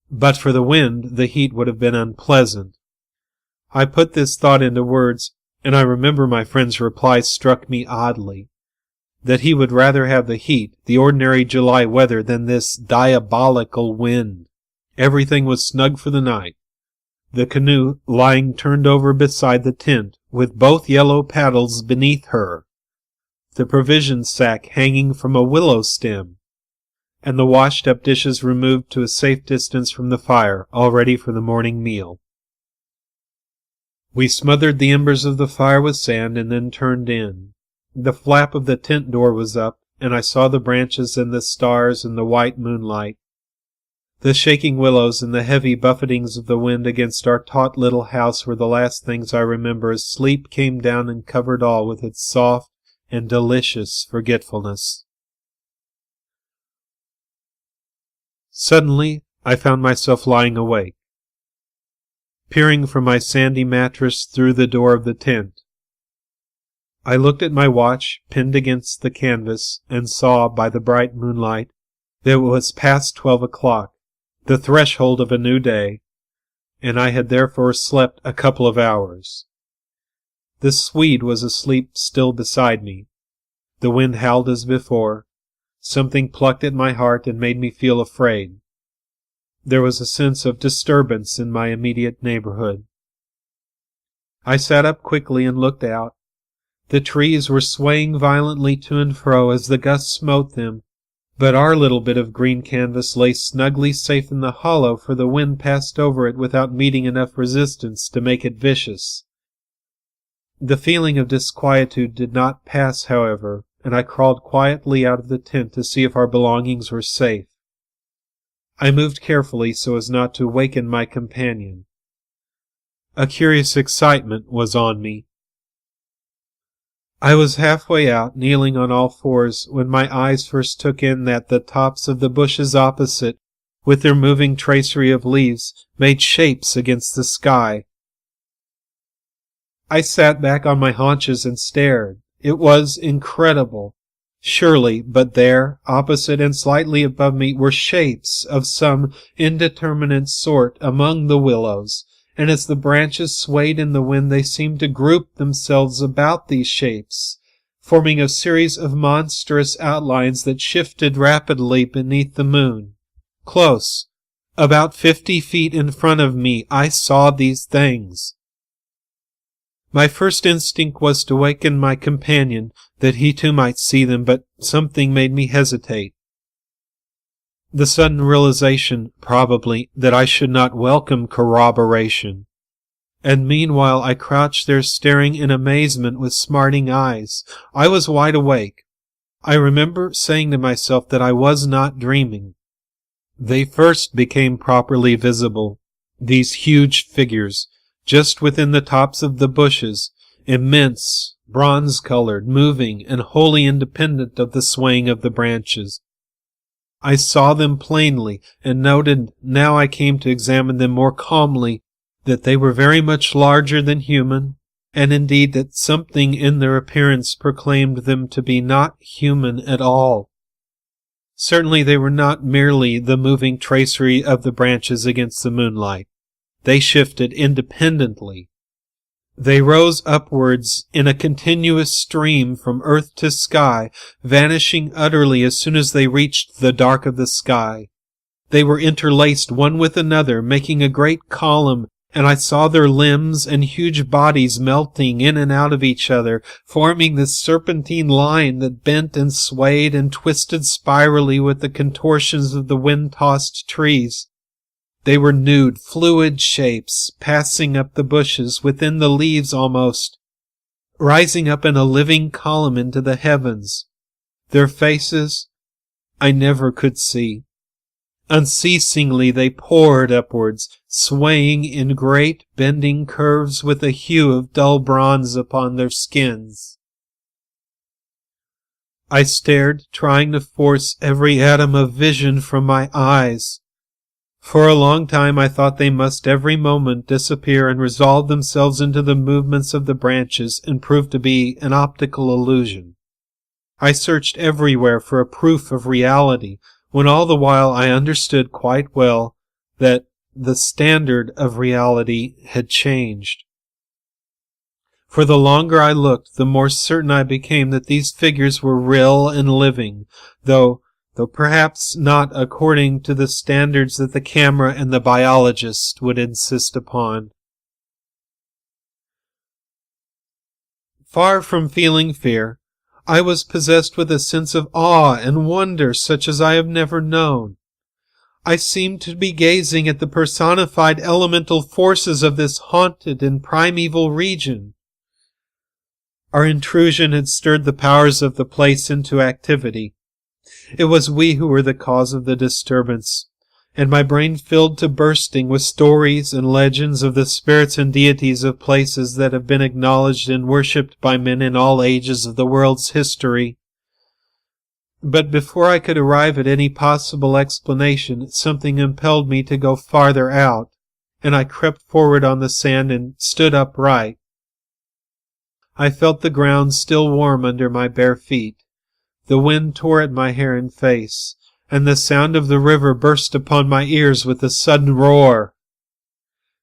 But for the wind, the heat would have been unpleasant. I put this thought into words, and I remember my friend's reply struck me oddly, that he would rather have the heat, the ordinary July weather, than this diabolical wind. Everything was snug for the night. The canoe lying turned over beside the tent, with both yellow paddles beneath her, the provision sack hanging from a willow stem, and the washed-up dishes removed to a safe distance from the fire, all ready for the morning meal. We smothered the embers of the fire with sand and then turned in. The flap of the tent door was up, and I saw the branches and the stars and the white moonlight. The shaking willows and the heavy buffetings of the wind against our taut little house were the last things I remember as sleep came down and covered all with its soft and delicious forgetfulness. Suddenly, I found myself lying awake, peering from my sandy mattress through the door of the tent. I looked at my watch, pinned against the canvas, and saw, by the bright moonlight, that it was past 12 o'clock, the threshold of a new day, and I had therefore slept a couple of hours. The Swede was asleep still beside me. The wind howled as before. Something plucked at my heart and made me feel afraid. there was a sense of disturbance in my immediate neighborhood. I sat up quickly and looked out. The trees were swaying violently to and fro as the gusts smote them, but our little bit of green canvas lay snugly safe in the hollow, for the wind passed over it without meeting enough resistance to make it vicious. The feeling of disquietude did not pass, however, and I crawled quietly out of the tent to see if our belongings were safe. I moved carefully so as not to waken my companion. A curious excitement was on me. I was halfway out, kneeling on all fours, when my eyes first took in that the tops of the bushes opposite, with their moving tracery of leaves, made shapes against the sky. I sat back on my haunches and stared. It was incredible. Surely, but there, opposite and slightly above me, were shapes of some indeterminate sort among the willows, and as the branches swayed in the wind they seemed to group themselves about these shapes, forming a series of monstrous outlines that shifted rapidly beneath the moon. Close, about 50 feet in front of me, I saw these things. My first instinct was to waken my companion, that he too might see them, but something made me hesitate. The sudden realization, probably, that I should not welcome corroboration. And meanwhile I crouched there staring in amazement with smarting eyes. I was wide awake. I remember saying to myself that I was not dreaming. They first became properly visible, these huge figures, just within the tops of the bushes, immense, bronze-colored, moving, and wholly independent of the swaying of the branches. I saw them plainly, and noted, now I came to examine them more calmly, that they were very much larger than human, and indeed that something in their appearance proclaimed them to be not human at all. Certainly they were not merely the moving tracery of the branches against the moonlight. They shifted independently. They rose upwards in a continuous stream from earth to sky, vanishing utterly as soon as they reached the dark of the sky. They were interlaced one with another, making a great column, and I saw their limbs and huge bodies melting in and out of each other, forming this serpentine line that bent and swayed and twisted spirally with the contortions of the wind-tossed trees. They were nude, fluid shapes, passing up the bushes, within the leaves almost, rising up in a living column into the heavens. Their faces I never could see. Unceasingly they poured upwards, swaying in great bending curves with a hue of dull bronze upon their skins. I stared, trying to force every atom of vision from my eyes. For a long time I thought they must every moment disappear and resolve themselves into the movements of the branches and prove to be an optical illusion. I searched everywhere for a proof of reality, when all the while I understood quite well that the standard of reality had changed. For the longer I looked, the more certain I became that these figures were real and living, though perhaps not according to the standards that the camera and the biologist would insist upon. Far from feeling fear, I was possessed with a sense of awe and wonder such as I have never known. I seemed to be gazing at the personified elemental forces of this haunted and primeval region. Our intrusion had stirred the powers of the place into activity. It was we who were the cause of the disturbance, and my brain filled to bursting with stories and legends of the spirits and deities of places that have been acknowledged and worshipped by men in all ages of the world's history. But before I could arrive at any possible explanation, something impelled me to go farther out, and I crept forward on the sand and stood upright. I felt the ground still warm under my bare feet. The wind tore at my hair and face, and the sound of the river burst upon my ears with a sudden roar.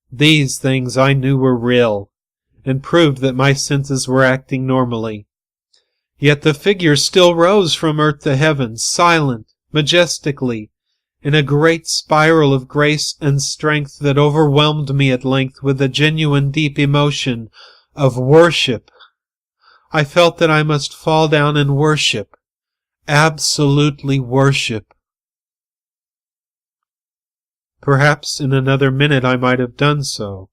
These things I knew were real, and proved that my senses were acting normally. Yet the figures still rose from earth to heaven, silent, majestically, in a great spiral of grace and strength that overwhelmed me at length with a genuine deep emotion of worship. I felt that I must fall down and worship, absolutely worship. Perhaps in another minute I might have done so,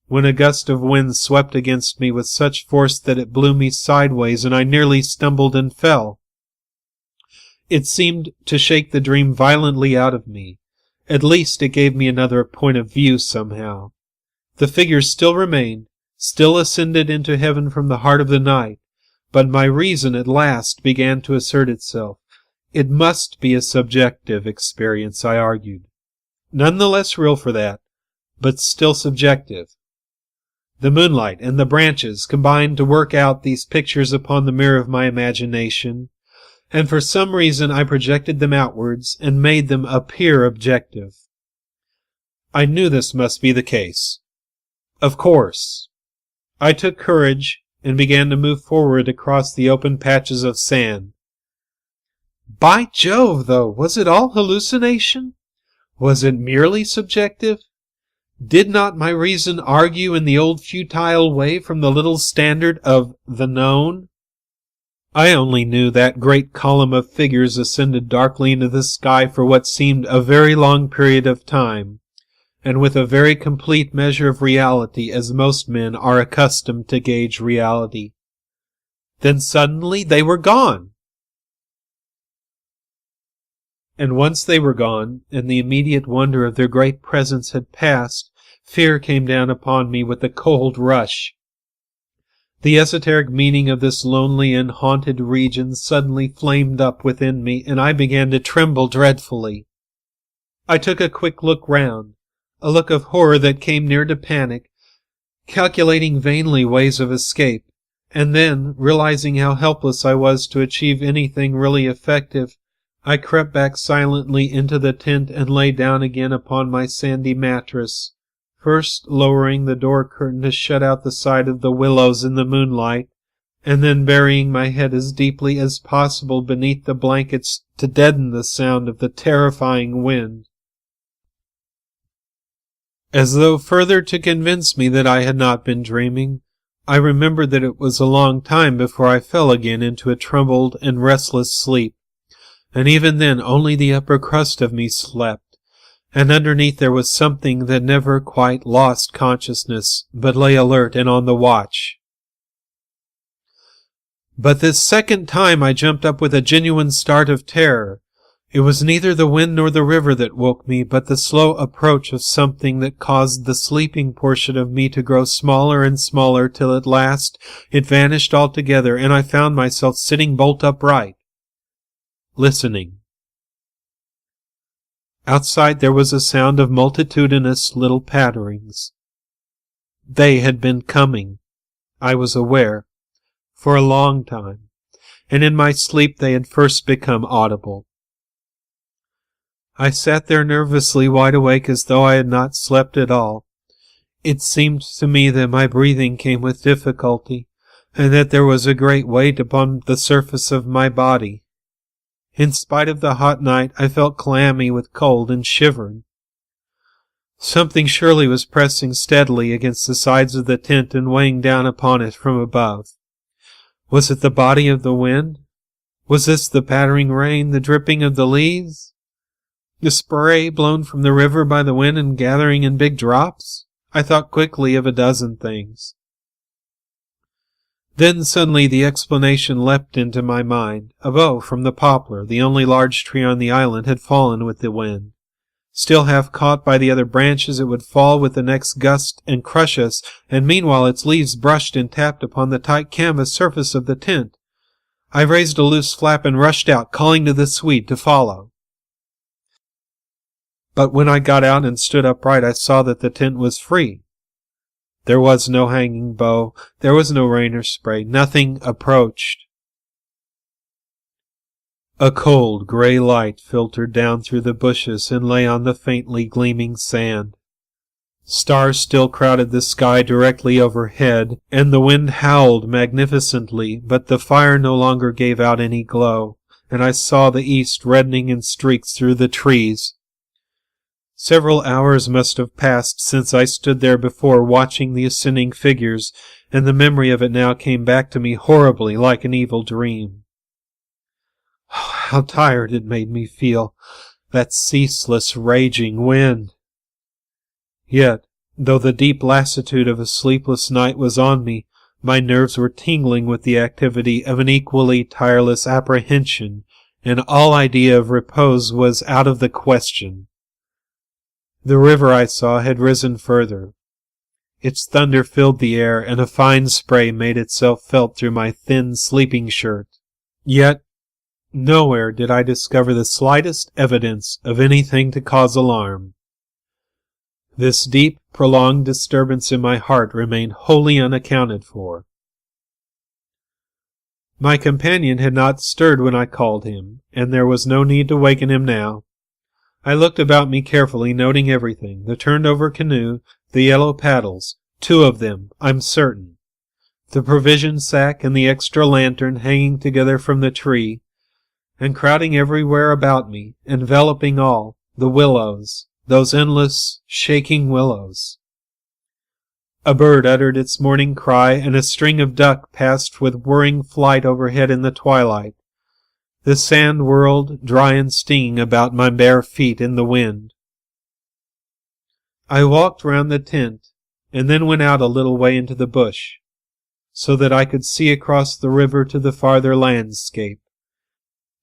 when a gust of wind swept against me with such force that it blew me sideways, and I nearly stumbled and fell. It seemed to shake the dream violently out of me. At least it gave me another point of view somehow. The figures still remained, still ascended into heaven from the heart of the night, but my reason at last began to assert itself. It must be a subjective experience, I argued. None the less real for that, but still subjective. The moonlight and the branches combined to work out these pictures upon the mirror of my imagination, and for some reason I projected them outwards and made them appear objective. I knew this must be the case. Of course. I took courage and began to move forward across the open patches of sand. By Jove, though, was it all hallucination? Was it merely subjective? Did not my reason argue in the old futile way from the little standard of the known? I only knew that great column of figures ascended darkly into the sky for what seemed a very long period of time, and with a very complete measure of reality, as most men are accustomed to gauge reality. Then suddenly they were gone. And once they were gone, and the immediate wonder of their great presence had passed, fear came down upon me with a cold rush. The esoteric meaning of this lonely and haunted region suddenly flamed up within me, and I began to tremble dreadfully. I took a quick look round, a look of horror that came near to panic, calculating vainly ways of escape, and then, realizing how helpless I was to achieve anything really effective, I crept back silently into the tent and lay down again upon my sandy mattress, first lowering the door curtain to shut out the sight of the willows in the moonlight, and then burying my head as deeply as possible beneath the blankets to deaden the sound of the terrifying wind. As though further to convince me that I had not been dreaming, I remembered that it was a long time before I fell again into a troubled and restless sleep, and even then only the upper crust of me slept, and underneath there was something that never quite lost consciousness, but lay alert and on the watch. But this second time I jumped up with a genuine start of terror. It was neither the wind nor the river that woke me, but the slow approach of something that caused the sleeping portion of me to grow smaller and smaller till at last it vanished altogether, and I found myself sitting bolt upright, listening. Outside there was a sound of multitudinous little patterings. They had been coming, I was aware, for a long time, and in my sleep they had first become audible. I sat there nervously wide awake as though I had not slept at all. It seemed to me that my breathing came with difficulty, and that there was a great weight upon the surface of my body. In spite of the hot night, I felt clammy with cold and shivered. Something surely was pressing steadily against the sides of the tent and weighing down upon it from above. Was it the body of the wind? Was this the pattering rain, the dripping of the leaves? The spray blown from the river by the wind and gathering in big drops? I thought quickly of a dozen things. Then suddenly the explanation leapt into my mind. A bough from the poplar, the only large tree on the island, had fallen with the wind. Still half caught by the other branches, it would fall with the next gust and crush us, and meanwhile its leaves brushed and tapped upon the tight canvas surface of the tent. I raised a loose flap and rushed out, calling to the Swede to follow. But when I got out and stood upright, I saw that the tent was free. There was no hanging bough, there was no rain or spray, nothing approached. A cold grey light filtered down through the bushes and lay on the faintly gleaming sand. Stars still crowded the sky directly overhead, and the wind howled magnificently, but the fire no longer gave out any glow, and I saw the east reddening in streaks through the trees. Several hours must have passed since I stood there before watching the ascending figures, and the memory of it now came back to me horribly like an evil dream. Oh, how tired it made me feel, that ceaseless raging wind! Yet, though the deep lassitude of a sleepless night was on me, my nerves were tingling with the activity of an equally tireless apprehension, and all idea of repose was out of the question. The river, I saw, had risen further. Its thunder filled the air, and a fine spray made itself felt through my thin sleeping shirt. Yet nowhere did I discover the slightest evidence of anything to cause alarm. This deep, prolonged disturbance in my heart remained wholly unaccounted for. My companion had not stirred when I called him, and there was no need to waken him now. I looked about me carefully, noting everything, the turned-over canoe, the yellow paddles, 2 of them, I'm certain, the provision sack and the extra lantern hanging together from the tree, and crowding everywhere about me, enveloping all, the willows, those endless, shaking willows. A bird uttered its morning cry, and a string of duck passed with whirring flight overhead in the twilight. The sand whirled, dry and stinging, about my bare feet in the wind. I walked round the tent, and then went out a little way into the bush, so that I could see across the river to the farther landscape,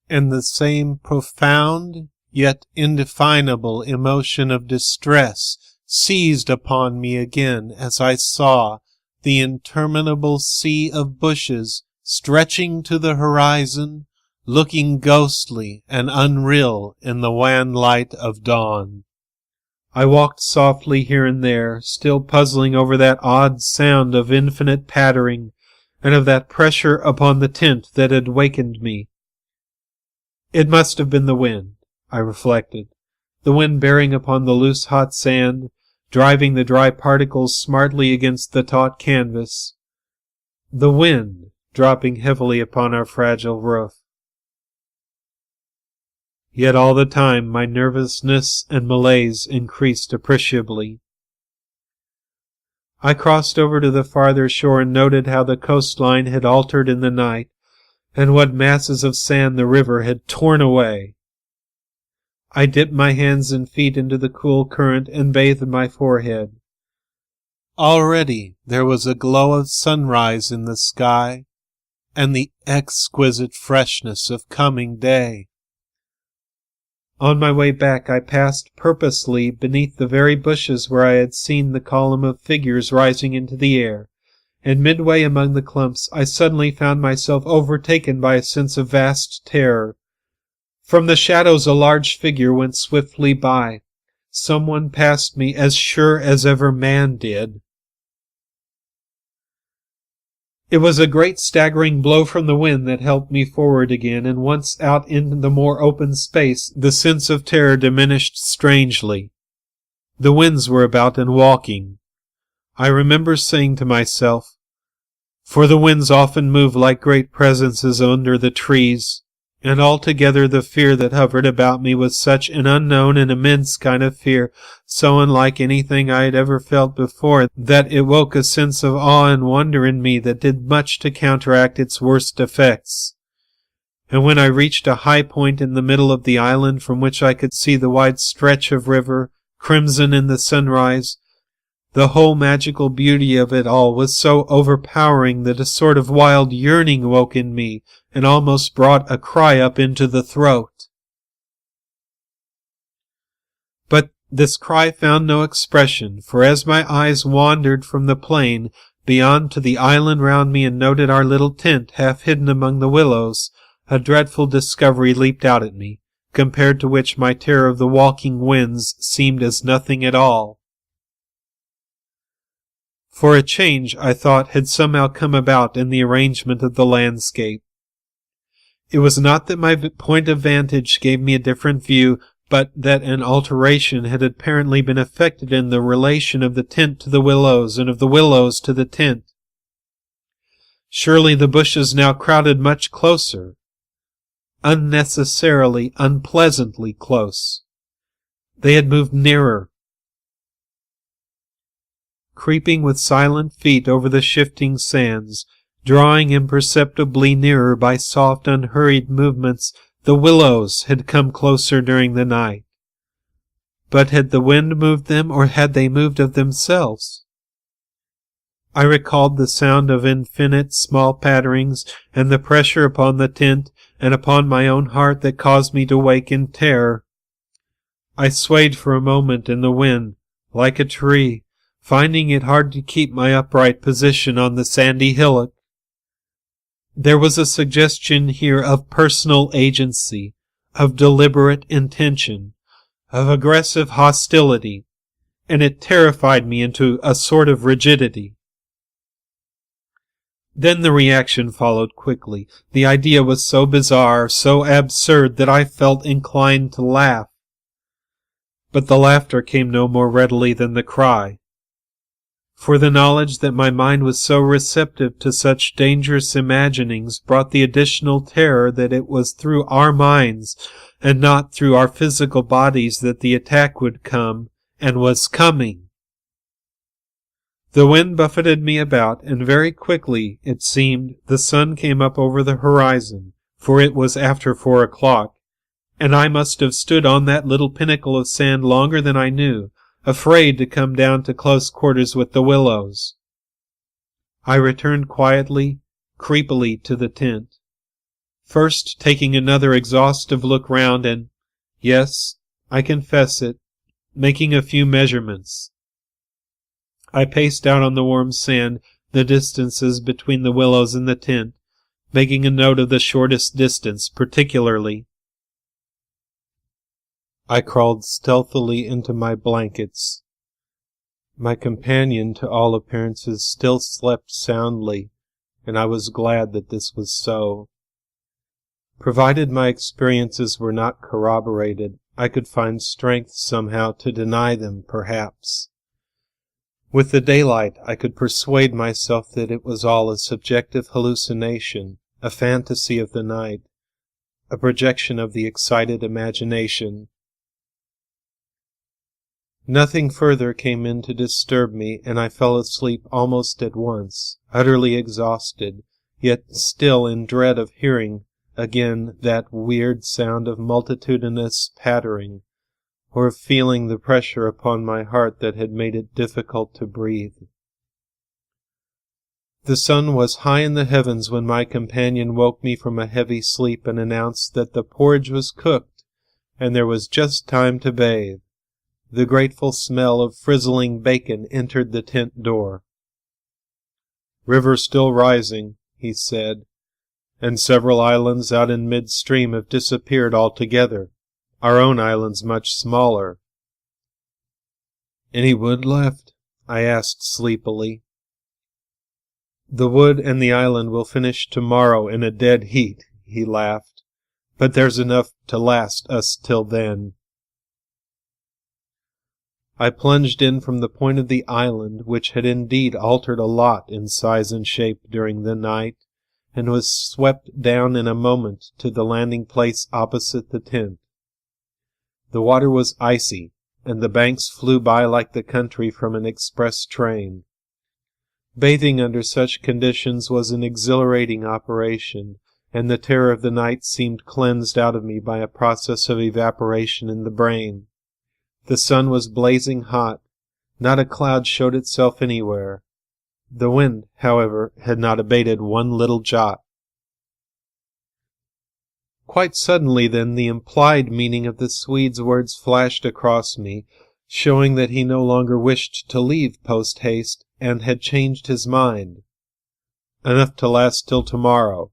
and the same profound yet indefinable emotion of distress seized upon me again as I saw the interminable sea of bushes stretching to the horizon, looking ghostly and unreal in the wan light of dawn. I walked softly here and there, still puzzling over that odd sound of infinite pattering, and of that pressure upon the tent that had wakened me. It must have been the wind, I reflected, the wind bearing upon the loose hot sand, driving the dry particles smartly against the taut canvas, the wind dropping heavily upon our fragile roof. Yet all the time my nervousness and malaise increased appreciably. I crossed over to the farther shore and noted how the coastline had altered in the night, and what masses of sand the river had torn away. I dipped my hands and feet into the cool current and bathed my forehead. Already there was a glow of sunrise in the sky, and the exquisite freshness of coming day. On my way back I passed purposely beneath the very bushes where I had seen the column of figures rising into the air, and midway among the clumps I suddenly found myself overtaken by a sense of vast terror. From the shadows a large figure went swiftly by. Someone passed me as sure as ever man did. It was a great staggering blow from the wind that helped me forward again, and once out in the more open space, the sense of terror diminished strangely. The winds were about and walking. I remember saying to myself, "For the winds often move like great presences under the trees," and altogether the fear that hovered about me was such an unknown and immense kind of fear, so unlike anything I had ever felt before, that it woke a sense of awe and wonder in me that did much to counteract its worst effects. And when I reached a high point in the middle of the island from which I could see the wide stretch of river, crimson in the sunrise, the whole magical beauty of it all was so overpowering that a sort of wild yearning woke in me, and almost brought a cry up into the throat. But this cry found no expression, for as my eyes wandered from the plain beyond to the island round me and noted our little tent half hidden among the willows, a dreadful discovery leaped out at me, compared to which my terror of the walking winds seemed as nothing at all. For a change, I thought, had somehow come about in the arrangement of the landscape. It was not that my point of vantage gave me a different view, but that an alteration had apparently been effected in the relation of the tent to the willows, and of the willows to the tent. Surely the bushes now crowded much closer. unnecessarily, unpleasantly close. They had moved nearer. Creeping with silent feet over the shifting sands, drawing imperceptibly nearer by soft, unhurried movements, the willows had come closer during the night. But had the wind moved them, or had they moved of themselves? I recalled the sound of infinite small patterings, and the pressure upon the tent and upon my own heart that caused me to wake in terror. I swayed for a moment in the wind, like a tree, finding it hard to keep my upright position on the sandy hillock. There was a suggestion here of personal agency, of deliberate intention, of aggressive hostility, and it terrified me into a sort of rigidity. Then the reaction followed quickly. The idea was so bizarre, so absurd, that I felt inclined to laugh. But the laughter came no more readily than the cry. For the knowledge that my mind was so receptive to such dangerous imaginings brought the additional terror that it was through our minds and not through our physical bodies that the attack would come, and was coming. The wind buffeted me about, and very quickly, it seemed, the sun came up over the horizon, for it was after 4 o'clock, and I must have stood on that little pinnacle of sand longer than I knew, afraid to come down to close quarters with the willows. I returned quietly, creepily to the tent, first taking another exhaustive look round and, yes, I confess it, making a few measurements. I paced out on the warm sand the distances between the willows and the tent, making a note of the shortest distance particularly. I crawled stealthily into my blankets. My companion, to all appearances, still slept soundly, and I was glad that this was so. Provided my experiences were not corroborated, I could find strength somehow to deny them, perhaps. With the daylight, I could persuade myself that it was all a subjective hallucination, a fantasy of the night, a projection of the excited imagination. Nothing further came in to disturb me, and I fell asleep almost at once, utterly exhausted, yet still in dread of hearing again that weird sound of multitudinous pattering, or of feeling the pressure upon my heart that had made it difficult to breathe. The sun was high in the heavens when my companion woke me from a heavy sleep and announced that the porridge was cooked, and there was just time to bathe. The grateful smell of frizzling bacon entered the tent door. "River still rising," he said, "and several islands out in midstream have disappeared altogether. Our own island's much smaller." "Any wood left?" I asked sleepily. "The wood and the island will finish tomorrow in a dead heat," he laughed, "but there's enough to last us till then." I plunged in from the point of the island, which had indeed altered a lot in size and shape during the night, and was swept down in a moment to the landing place opposite the tent. The water was icy, and the banks flew by like the country from an express train. Bathing under such conditions was an exhilarating operation, and the terror of the night seemed cleansed out of me by a process of evaporation in the brain. The sun was blazing hot. Not a cloud showed itself anywhere. The wind, however, had not abated one little jot. Quite suddenly then the implied meaning of the Swede's words flashed across me, showing that he no longer wished to leave post-haste and had changed his mind. Enough to last till tomorrow.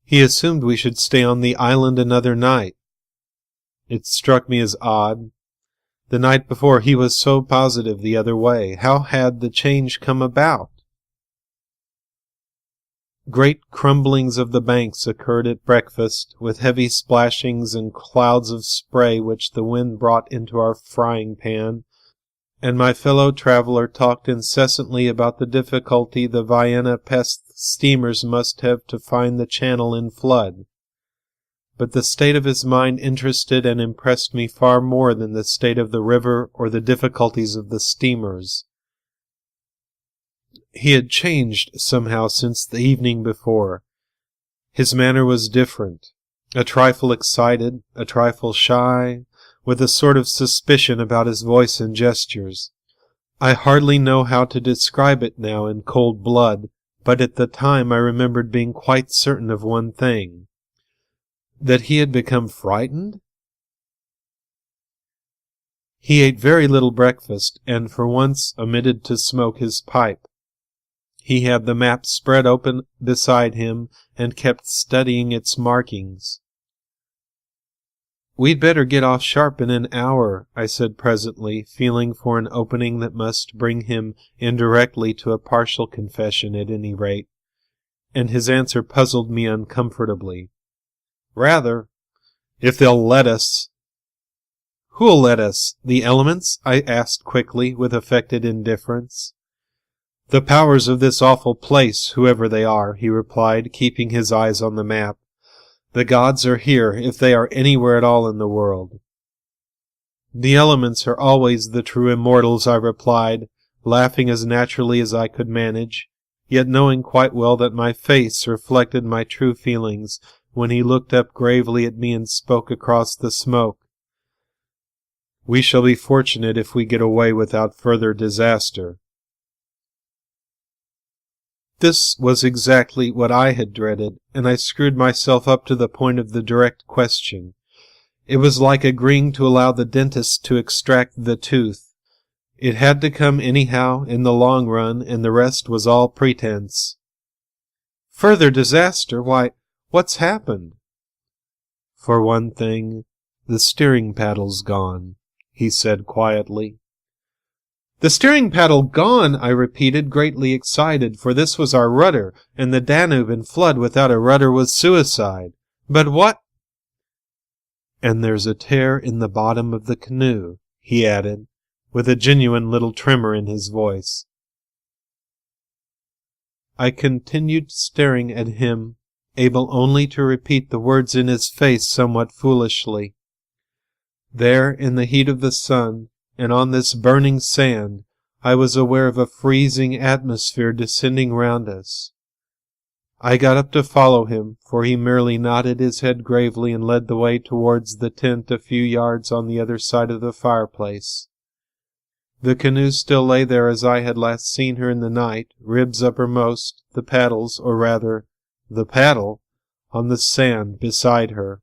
He assumed we should stay on the island another night. It struck me as odd. The night before he was so positive the other way. How had the change come about? Great crumblings of the banks occurred at breakfast, with heavy splashings and clouds of spray which the wind brought into our frying pan, and my fellow traveller talked incessantly about the difficulty the Vienna Pest steamers must have to find the channel in flood. but the state of his mind interested and impressed me far more than the state of the river or the difficulties of the steamers. He had changed somehow since the evening before. His manner was different, a trifle excited, a trifle shy, with a sort of suspicion about his voice and gestures. I hardly know how to describe it now in cold blood, but at the time I remembered being quite certain of one thing, that he had become frightened. He ate very little breakfast, and for once omitted to smoke his pipe. He had the map spread open beside him, and kept studying its markings. "We'd better get off sharp in an hour," I said presently, feeling for an opening that must bring him indirectly to a partial confession at any rate, and his answer puzzled me uncomfortably. "Rather, if they'll let us." "Who'll let us? The elements?" I asked quickly, with affected indifference. "The powers of this awful place, whoever they are," he replied, keeping his eyes on the map. "The gods are here, if they are anywhere at all in the world." "The elements are always the true immortals," I replied, laughing as naturally as I could manage, yet knowing quite well that my face reflected my true feelings when he looked up gravely at me and spoke across the smoke. "We shall be fortunate if we get away without further disaster." This was exactly what I had dreaded, and I screwed myself up to the point of the direct question. It was like agreeing to allow the dentist to extract the tooth. It had to come anyhow in the long run, and the rest was all pretense. "Further disaster? Why, what's happened?" "For one thing, the steering paddle's gone," he said quietly. "The steering paddle gone!" I repeated, greatly excited, for this was our rudder, and the Danube in flood without a rudder was suicide. "But what—" "And there's a tear in the bottom of the canoe," he added, with a genuine little tremor in his voice. I continued staring at him, able only to repeat the words in his face somewhat foolishly. There, in the heat of the sun, and on this burning sand, I was aware of a freezing atmosphere descending round us. I got up to follow him, for he merely nodded his head gravely and led the way towards the tent a few yards on the other side of the fireplace. The canoe still lay there as I had last seen her in the night, ribs uppermost, the paddles, or rather, the paddle, on the sand beside her.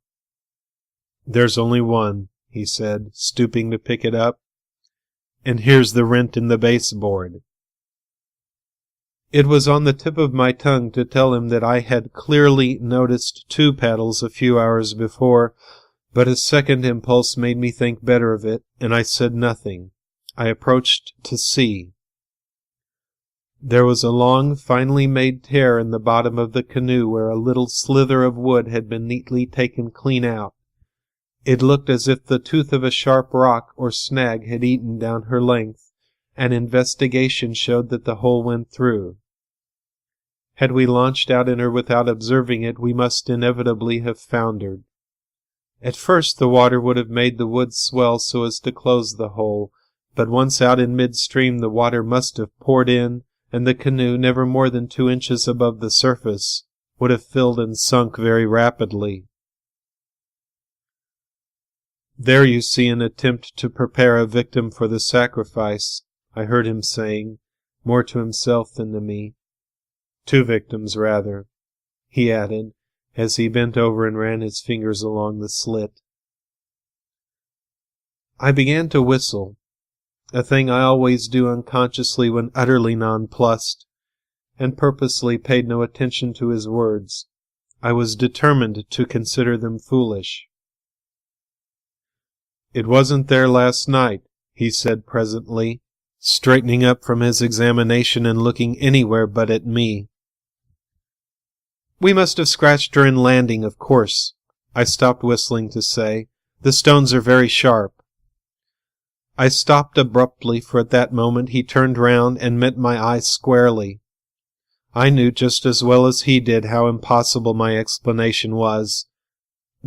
"There's only one," he said, stooping to pick it up, "and here's the rent in the baseboard." It was on the tip of my tongue to tell him that I had clearly noticed 2 paddles a few hours before, but a second impulse made me think better of it, and I said nothing. I approached to see. There was a long, finely made tear in the bottom of the canoe where a little slither of wood had been neatly taken clean out. It looked as if the tooth of a sharp rock or snag had eaten down her length, and investigation showed that the hole went through. Had we launched out in her without observing it, we must inevitably have foundered. At first the water would have made the wood swell so as to close the hole, but once out in midstream the water must have poured in, and the canoe, never more than 2 inches above the surface, would have filled and sunk very rapidly. "There you see an attempt to prepare a victim for the sacrifice," I heard him saying, more to himself than to me. "2 victims, rather," he added, as he bent over and ran his fingers along the slit. I began to whistle, a thing I always do unconsciously when utterly nonplussed, and purposely paid no attention to his words. I was determined to consider them foolish. "It wasn't there last night," he said presently, straightening up from his examination and looking anywhere but at me. "We must have scratched her in landing, of course," I stopped whistling to say. "The stones are very sharp." I stopped abruptly, for at that moment he turned round and met my eye squarely. I knew just as well as he did how impossible my explanation was.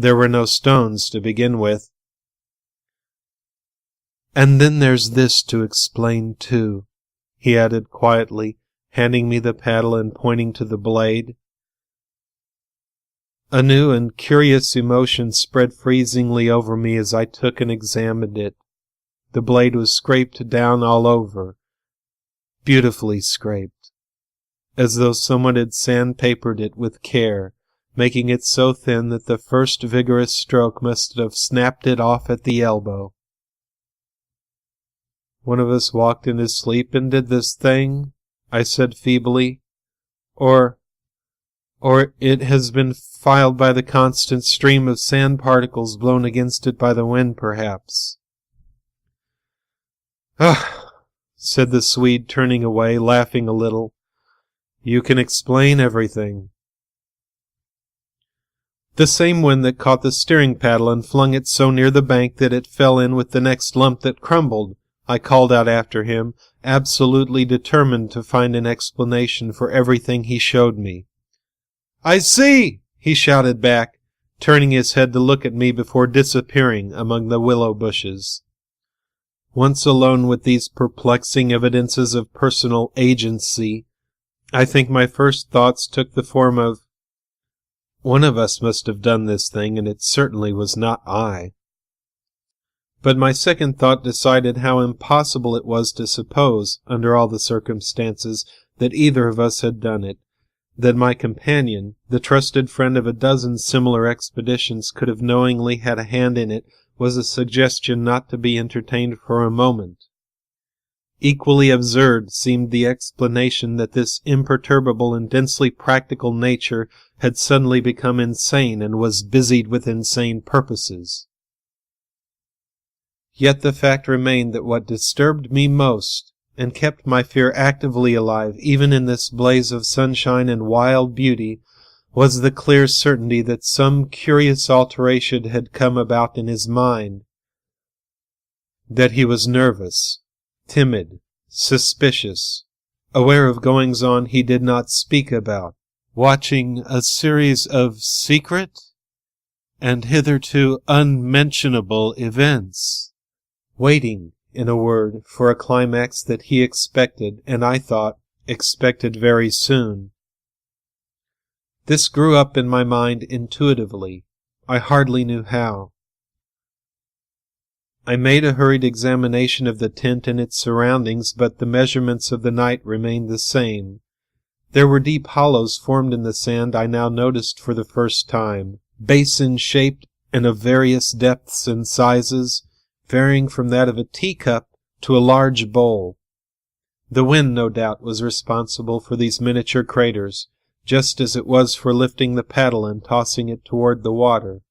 There were no stones to begin with. And then there's this to explain, too, he added quietly, handing me the paddle and pointing to the blade. A new and curious emotion spread freezingly over me as I took and examined it. The blade was scraped down all over, beautifully scraped, as though someone had sandpapered it with care, making it so thin that the first vigorous stroke must have snapped it off at the elbow. One of us walked in his sleep and did this thing, I said feebly. Or it has been filed by the constant stream of sand particles blown against it by the wind, perhaps. Ah, said the Swede, turning away, laughing a little. You can explain everything. The same wind that caught the steering paddle and flung it so near the bank that it fell in with the next lump that crumbled, I called out after him, absolutely determined to find an explanation for everything he showed me. I see, he shouted back, turning his head to look at me before disappearing among the willow bushes. Once alone with these perplexing evidences of personal agency, I think my first thoughts took the form of, one of us must have done this thing, and it certainly was not I. But my second thought decided how impossible it was to suppose, under all the circumstances, that either of us had done it, that my companion, the trusted friend of a dozen similar expeditions, could have knowingly had a hand in it, was a suggestion not to be entertained for a moment. Equally absurd seemed the explanation that this imperturbable and densely practical nature had suddenly become insane and was busied with insane purposes. Yet the fact remained that what disturbed me most, and kept my fear actively alive even in this blaze of sunshine and wild beauty, was the clear certainty that some curious alteration had come about in his mind, that he was nervous, timid, suspicious, aware of goings-on he did not speak about, watching a series of secret and hitherto unmentionable events, waiting, in a word, for a climax that he expected, and I thought, expected very soon. This grew up in my mind intuitively. I hardly knew how. I made a hurried examination of the tent and its surroundings, but the measurements of the night remained the same. There were deep hollows formed in the sand I now noticed for the first time, basin-shaped and of various depths and sizes, varying from that of a teacup to a large bowl. The wind, no doubt, was responsible for these miniature craters, just as it was for lifting the paddle and tossing it toward the water.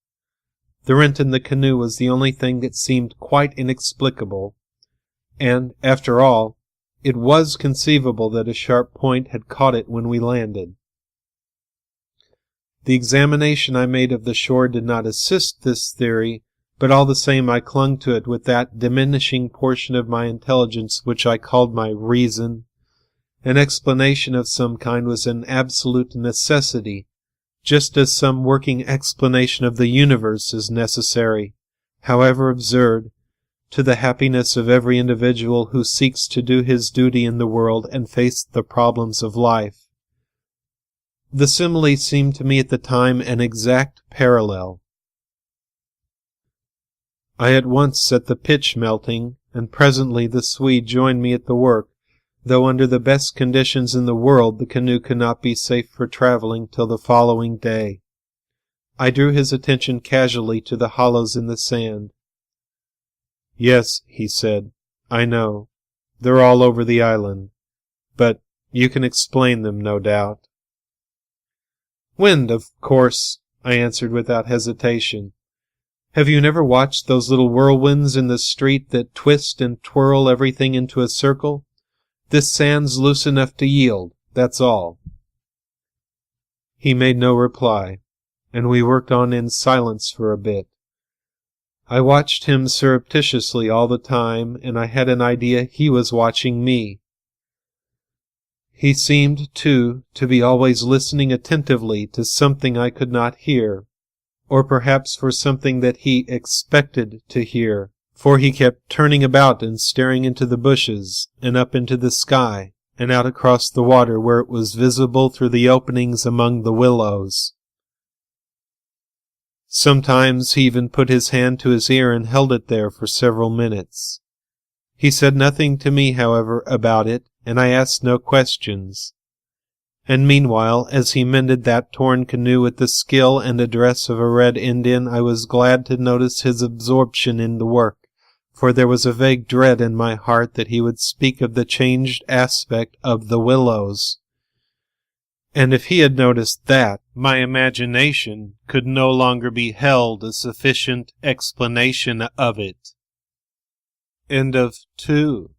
The rent in the canoe was the only thing that seemed quite inexplicable, and, after all, it was conceivable that a sharp point had caught it when we landed. The examination I made of the shore did not assist this theory, but all the same I clung to it with that diminishing portion of my intelligence which I called my reason. An explanation of some kind was an absolute necessity, just as some working explanation of the universe is necessary, however absurd, to the happiness of every individual who seeks to do his duty in the world and face the problems of life. The simile seemed to me at the time an exact parallel. I at once set the pitch melting, and presently the Swede joined me at the work, though under the best conditions in the world the canoe could not be safe for traveling till the following day. I drew his attention casually to the hollows in the sand. Yes, he said, I know. They're all over the island. But you can explain them, no doubt. Wind, of course, I answered without hesitation. Have you never watched those little whirlwinds in the street that twist and twirl everything into a circle? This sand's loose enough to yield, that's all. He made no reply, and we worked on in silence for a bit. I watched him surreptitiously all the time, and I had an idea he was watching me. He seemed, too, to be always listening attentively to something I could not hear, or perhaps for something that he expected to hear, for he kept turning about and staring into the bushes, and up into the sky, and out across the water where it was visible through the openings among the willows. Sometimes he even put his hand to his ear and held it there for several minutes. He said nothing to me, however, about it, and I asked no questions. And meanwhile, as he mended that torn canoe with the skill and address of a Red Indian, I was glad to notice his absorption in the work, for there was a vague dread in my heart that he would speak of the changed aspect of the willows. And if he had noticed that, my imagination could no longer be held a sufficient explanation of it. End of 2.